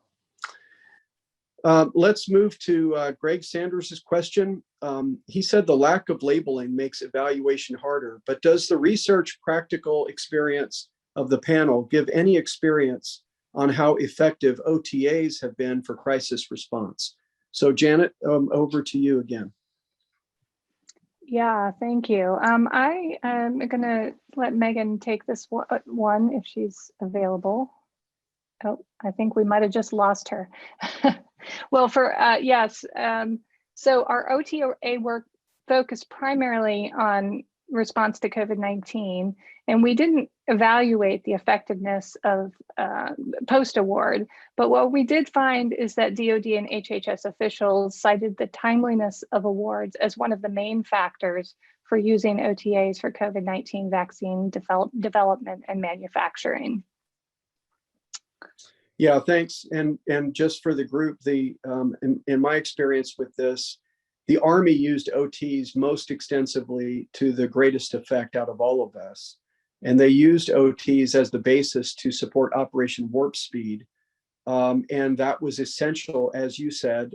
S1: Let's move to Greg Sanders' question. He said the lack of labeling makes evaluation harder, but does the research practical experience of the panel give any experience on how effective OTAs have been for crisis response? So Janet, over to you again.
S3: Yeah, thank you. I am going to let Megan take this one if she's available. Oh, I think we might have just lost her. Well, yes, so our OTA work focused primarily on response to COVID-19, and we didn't evaluate the effectiveness of post-award. But what we did find is that DoD and HHS officials cited the timeliness of awards as one of the main factors for using OTAs for COVID-19 vaccine development and manufacturing.
S1: Yeah, thanks. And just for the group, in my experience with this, the Army used OTs most extensively to the greatest effect out of all of us. And they used OTs as the basis to support Operation Warp Speed. And that was essential, as you said,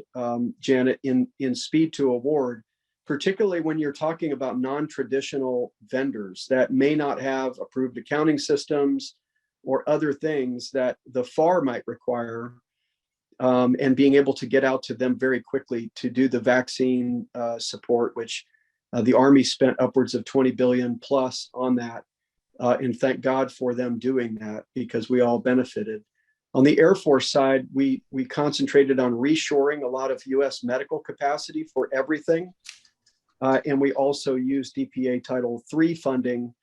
S1: Janet, in speed to award, particularly when you're talking about non-traditional vendors that may not have approved accounting systems or other things that the FAR might require, and being able to get out to them very quickly to do the vaccine support, which the Army spent upwards of 20 billion plus on that. And thank God for them doing that, because we all benefited. On the Air Force side, we concentrated on reshoring a lot of US medical capacity for everything. And we also used DPA Title III funding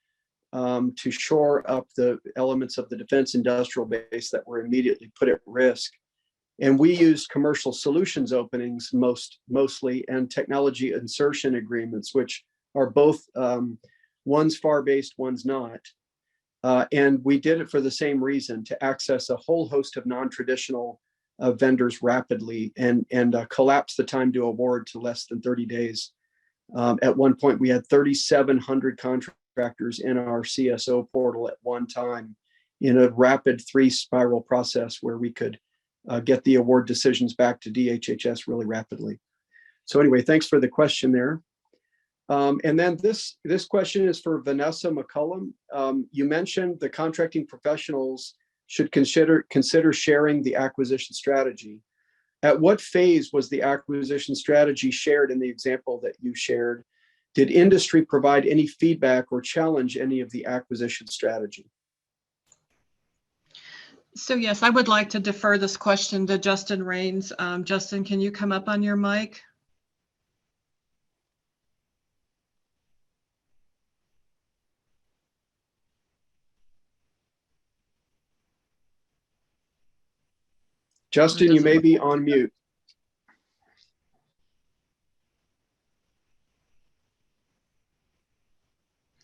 S1: to shore up the elements of the defense industrial base that were immediately put at risk. And we used commercial solutions openings mostly, and technology insertion agreements, which are both, one's FAR-based, one's not. And we did it for the same reason, to access a whole host of non-traditional vendors rapidly and collapse the time to award to less than 30 days. At one point, we had 3,700 contractors in our CSO portal at one time in a rapid 3-spiral process where we could get the award decisions back to DHHS really rapidly. So anyway, thanks for the question there. And then this question is for Vanessa McCollum. You mentioned the contracting professionals should consider sharing the acquisition strategy. At what phase was the acquisition strategy shared in the example that you shared? Did industry provide any feedback or challenge any of the acquisition strategy?
S2: So yes, I would like to defer this question to Justin Rains. Justin, can you come up on your mic?
S1: Justin, you may be on mute.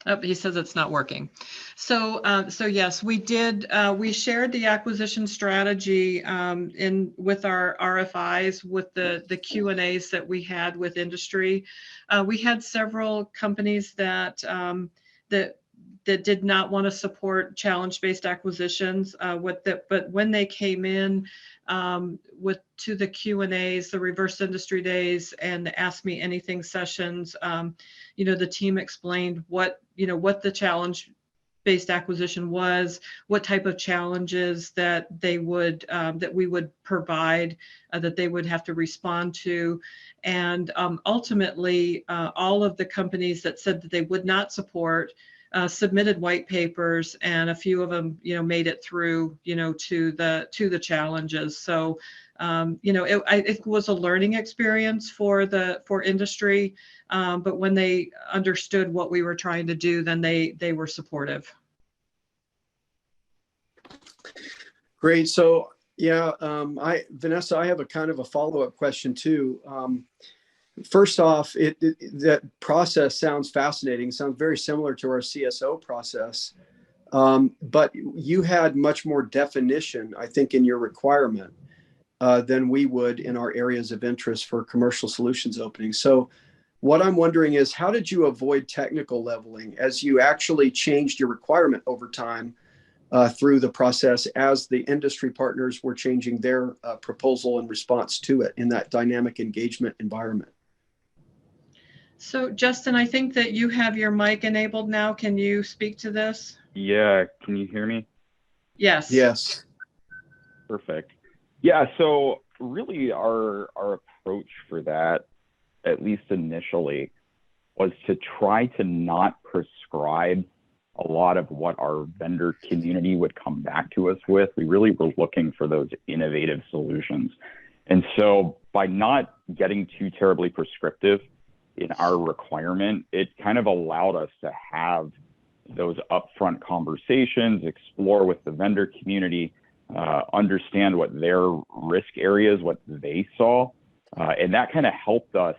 S2: Oh, he says it's not working. So yes, we did. We shared the acquisition strategy with our RFIs, with the Q&As that we had with industry. We had several companies that did not want to support challenge-based acquisitions. But when they came in to the Q&As, the reverse industry days, and the Ask Me Anything sessions, the team explained what the challenge-based acquisition was, what type of challenges that we would provide, that they would have to respond to. And ultimately, all of the companies that said that they would not support submitted white papers, and a few of them, made it through, to the challenges. So, it was a learning experience for industry, but when they understood what we were trying to do, then they were supportive.
S1: Great. So yeah, Vanessa, I have a kind of a follow-up question too. First off, that process sounds fascinating. Sounds very similar to our CSO process, but you had much more definition, I think, in your requirement. than we would in our areas of interest for commercial solutions openings. So what I'm wondering is, how did you avoid technical leveling as you actually changed your requirement over time through the process as the industry partners were changing their proposal in response to it in that dynamic engagement environment?
S2: So Justin, I think that you have your mic enabled now. Can you speak to this?
S6: Yeah, can you hear me?
S2: Yes.
S1: Yes.
S6: Perfect. Yeah, so really our approach for that, at least initially, was to try to not prescribe a lot of what our vendor community would come back to us with. We really were looking for those innovative solutions. And so by not getting too terribly prescriptive in our requirement, it kind of allowed us to have those upfront conversations, explore with the vendor community, understand what their risk areas, what they saw. And that kind of helped us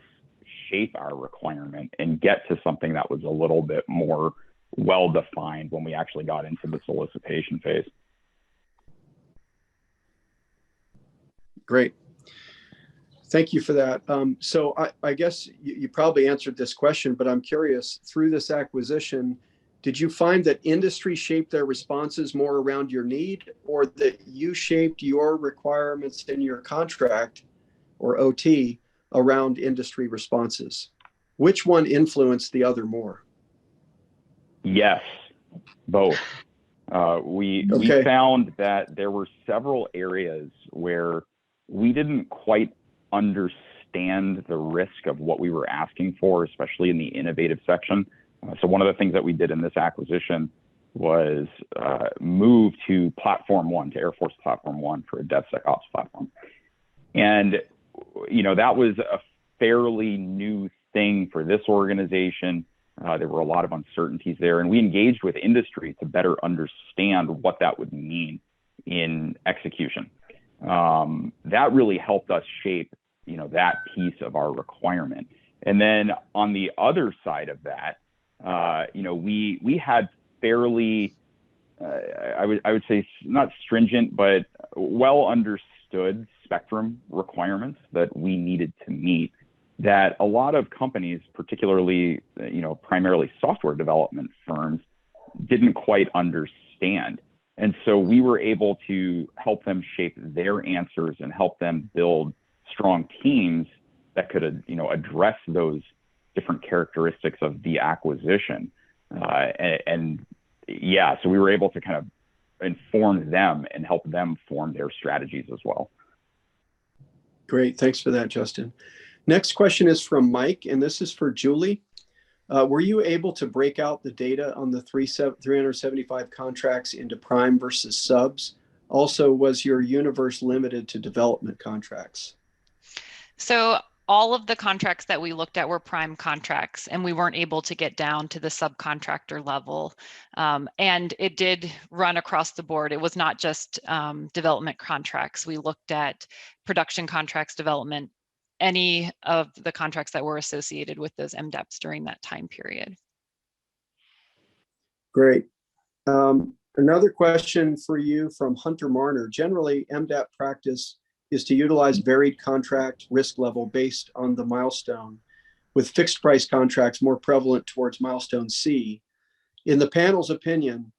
S6: shape our requirement and get to something that was a little bit more well-defined when we actually got into the solicitation phase.
S1: Great. Thank you for that. So I guess you probably answered this question, but I'm curious, through this acquisition, did you find that industry shaped their responses more around your need, or that you shaped your requirements in your contract or OT around industry responses? Which one influenced the other more?
S6: Yes, both. We found that there were several areas where we didn't quite understand the risk of what we were asking for, especially in the innovative section. So one of the things that we did in this acquisition was move to Platform 1, to Air Force Platform 1 for a DevSecOps platform. And, you know, that was a fairly new thing for this organization. There were a lot of uncertainties there, and we engaged with industry to better understand what that would mean in execution. That really helped us shape, you know, that piece of our requirement. And then on the other side of that, you know, we had fairly, I would say not stringent, but well understood spectrum requirements that we needed to meet, that a lot of companies, particularly, you know, primarily software development firms, didn't quite understand. And so we were able to help them shape their answers and help them build strong teams that could, you know, address those different characteristics of the acquisition. And yeah, so we were able to kind of inform them and help them form their strategies as well.
S1: Great, thanks for that, Justin. Next question is from Mike, and this is for Julie. Were you able to break out the data on the 375 contracts into prime versus subs? Also, was your universe limited to development contracts?
S4: So all of the contracts that we looked at were prime contracts, and we weren't able to get down to the subcontractor level. And it did run across the board. It was not just development contracts. We looked at production contracts, development, any of the contracts that were associated with those MDEPs during that time period.
S1: Great. Another question for you from Hunter Marner. Generally, MDEP practice is to utilize varied contract risk level based on the milestone, with fixed price contracts more prevalent towards milestone C. In the panel's opinion,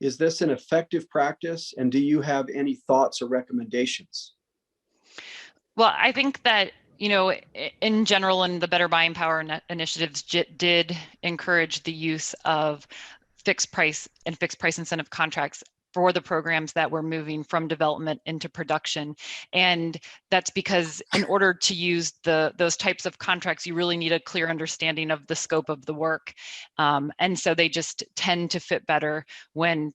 S1: is this an effective practice, and do you have any thoughts or recommendations?
S4: Well, I think that, you know, in general, and the Better Buying Power initiatives did encourage the use of fixed price and fixed price incentive contracts for the programs that were moving from development into production. And that's because in order to use those types of contracts, you really need a clear understanding of the scope of the work. And so they just tend to fit better when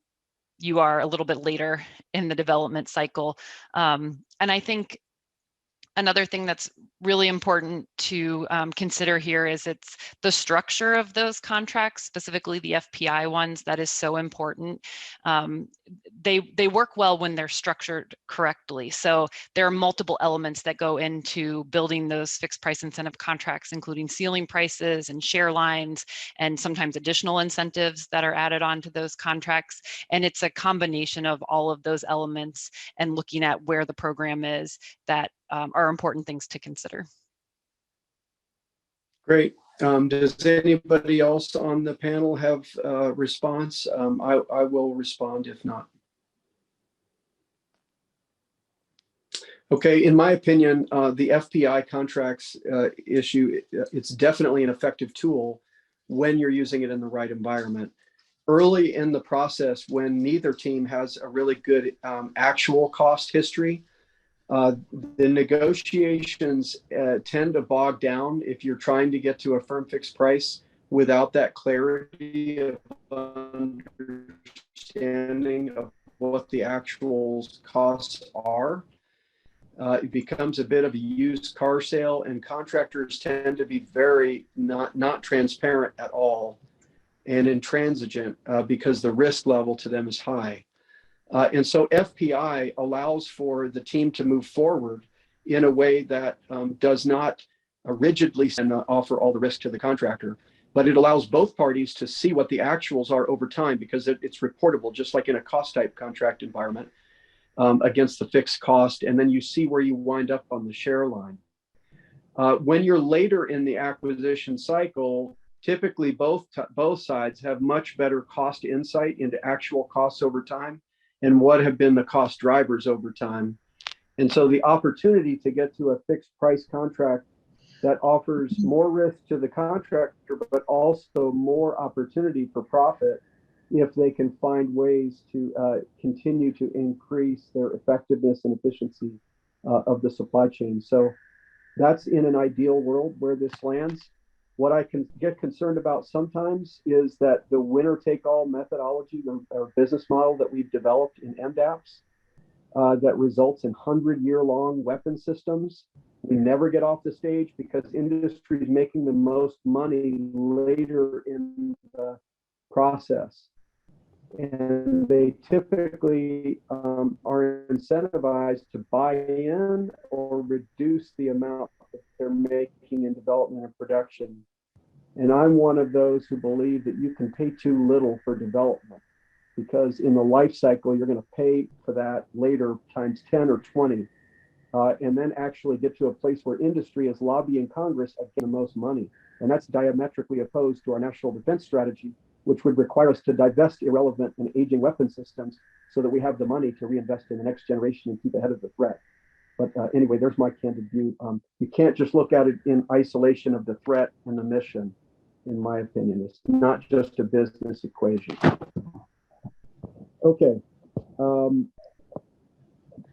S4: you are a little bit later in the development cycle. And I think another thing that's really important to consider here is it's the structure of those contracts, specifically the FPI ones, that is so important. They work well when they're structured correctly. So there are multiple elements that go into building those fixed price incentive contracts, including ceiling prices and share lines, and sometimes additional incentives that are added on to those contracts. And it's a combination of all of those elements and looking at where the program is that are important things to consider.
S1: Great. Does anybody else on the panel have a response? I will respond if not. Okay, in my opinion, the FPI contracts issue, it's definitely an effective tool when you're using it in the right environment. Early in the process, when neither team has a really good actual cost history, the negotiations tend to bog down if you're trying to get to a firm fixed price without that clarity of understanding of what the actual costs are. It becomes a bit of a used car sale, and contractors tend to be very not transparent at all and intransigent because the risk level to them is high. And so FPI allows for the team to move forward in a way that does not rigidly offer all the risk to the contractor, but it allows both parties to see what the actuals are over time, because it's reportable, just like in a cost type contract environment, against the fixed cost. And then you see where you wind up on the share line. When you're later in the acquisition cycle, typically both sides have much better cost insight into actual costs over time and what have been the cost drivers over time. And so the opportunity to get to a fixed price contract that offers more risk to the contractor, but also more opportunity for profit if they can find ways to continue to increase their effectiveness and efficiency of the supply chain. So that's in an ideal world where this lands. What I can get concerned about sometimes is that the winner-take-all methodology or business model that we've developed in MDAPs that results in 100-year-long weapon systems, we never get off the stage because industry is making the most money later in the process. And they typically are incentivized to buy in or reduce the amount that they're making in development and production. And I'm one of those who believe that you can pay too little for development, because in the life cycle, you're going to pay for that later times 10 or 20, and then actually get to a place where industry is lobbying Congress to get the most money. And that's diametrically opposed to our national defense strategy, which would require us to divest irrelevant and aging weapon systems so that we have the money to reinvest in the next generation and keep ahead of the threat. But anyway, there's my candid view. You can't just look at it in isolation of the threat and the mission, in my opinion. It's not just a business equation. Okay.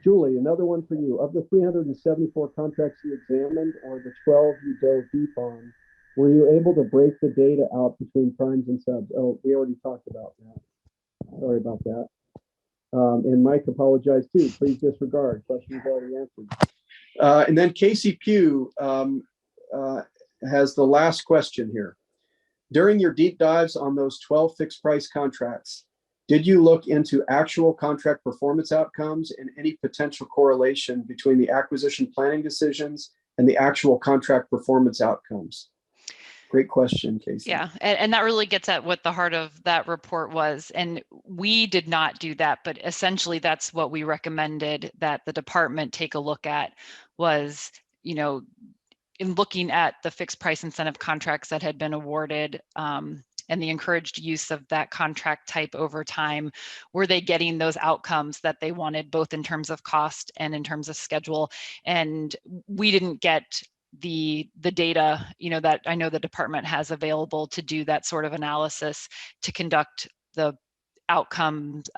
S1: Julie, another one for you. Of the 374 contracts you examined, or the 12 you dove deep on, were you able to break the data out between primes and subs? Oh, we already talked about that. Sorry about that. And Mike apologized too. Please disregard. Questions already answered. And then Kasey Pugh has the last question here. During your deep dives on those 12 fixed price contracts, did you look into actual contract performance outcomes and any potential correlation between the acquisition planning decisions and the actual contract performance outcomes? Great question, Kasey.
S4: Yeah, and that really gets at what the heart of that report was. And we did not do that, but essentially that's what we recommended that the department take a look at was, you know, in looking at the fixed price incentive contracts that had been awarded and the encouraged use of that contract type over time, were they getting those outcomes that they wanted, both in terms of cost and in terms of schedule? And we didn't get the data, you know, that I know the department has available to do that sort of analysis, to conduct the outcomes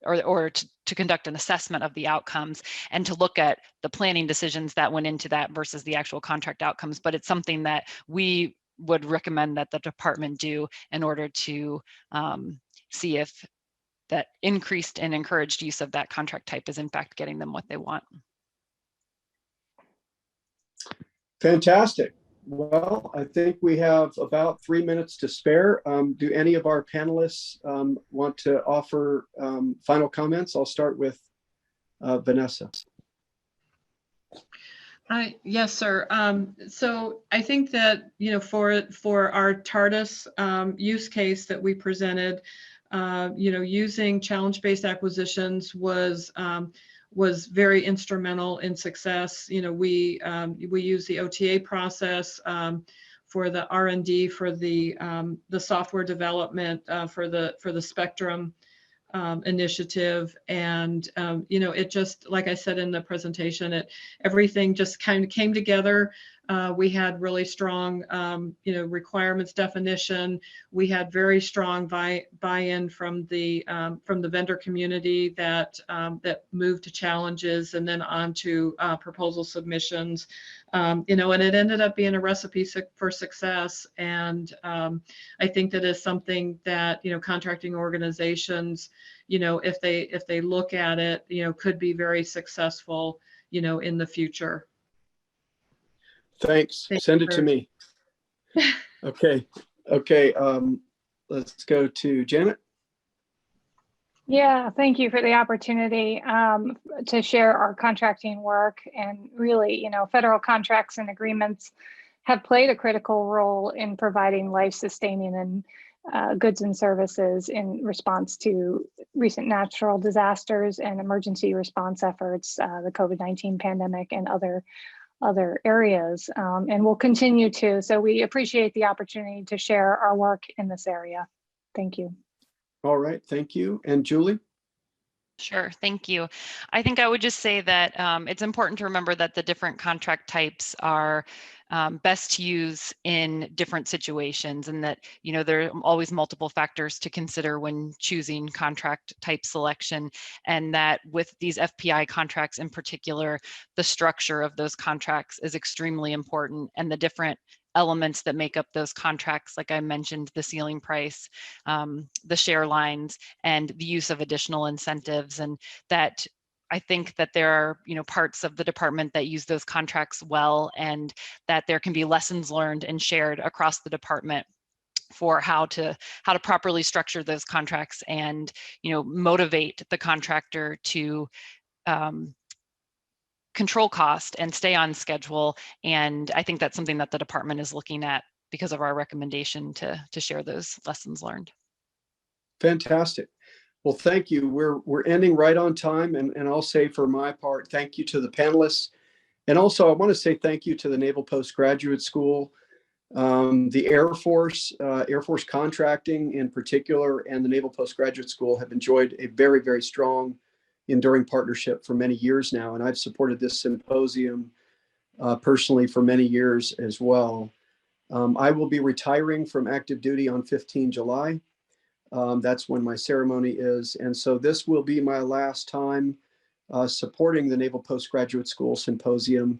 S4: or to conduct an assessment of the outcomes and to look at the planning decisions that went into that versus the actual contract outcomes. But it's something that we would recommend that the department do in order to see if that increased and encouraged use of that contract type is in fact getting them what they want.
S1: Fantastic. Well, I think we have about 3 minutes to spare. Do any of our panelists want to offer final comments? I'll start with Vanessa.
S2: Yes, sir. So I think that, for our Tardis use case that we presented, using challenge-based acquisitions was very instrumental in success. We use the OTA process for the R&D for the software development for the Spectrum initiative, and it just, like I said in the presentation, everything just kind of came together. We had really strong requirements definition. We had very strong buy-in from the vendor community that moved to challenges and then on to proposal submissions. And it ended up being a recipe for success. And I think that is something that contracting organizations, if they look at it, could be very successful, in the future.
S1: Thanks. Send it to me. Okay. Let's go to Janet.
S3: Yeah, thank you for the opportunity to share our contracting work. And really, federal contracts and agreements have played a critical role in providing life-sustaining and goods and services in response to recent natural disasters and emergency response efforts, the COVID-19 pandemic and other areas, and we'll continue to. So we appreciate the opportunity to share our work in this area. Thank you.
S1: All right, thank you. And Julie?
S4: Sure, thank you. I think I would just say that it's important to remember that the different contract types are best to use in different situations, and that there are always multiple factors to consider when choosing contract type selection, and that with these FPI contracts in particular, the structure of those contracts is extremely important, and the different elements that make up those contracts, like I mentioned, the ceiling price, the share lines, and the use of additional incentives. And that I think that there are parts of the department that use those contracts well, and that there can be lessons learned and shared across the department for how to properly structure those contracts and motivate the contractor to control cost and stay on schedule. And I think that's something that the department is looking at because of our recommendation to share those lessons learned.
S1: Fantastic. Well, thank you. We're ending right on time, and I'll say for my part, thank you to the panelists. And also I want to say thank you to the Naval Postgraduate School, the Air Force Contracting in particular, and the Naval Postgraduate School have enjoyed a very, very strong, enduring partnership for many years now. And I've supported this symposium personally for many years as well. I will be retiring from active duty on 15 July. That's when my ceremony is. And so this will be my last time supporting the Naval Postgraduate School Symposium,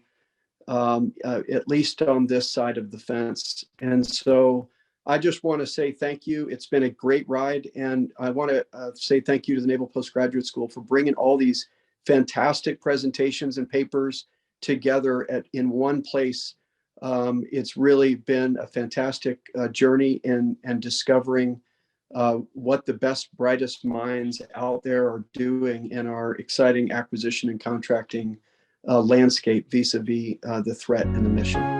S1: at least on this side of the fence. And so I just want to say thank you. It's been a great ride. And I want to say thank you to the Naval Postgraduate School for bringing all these fantastic presentations and papers together in one place. It's really been a fantastic journey in discovering what the best, brightest minds out there are doing in our exciting acquisition and contracting landscape vis-a-vis the threat and the mission.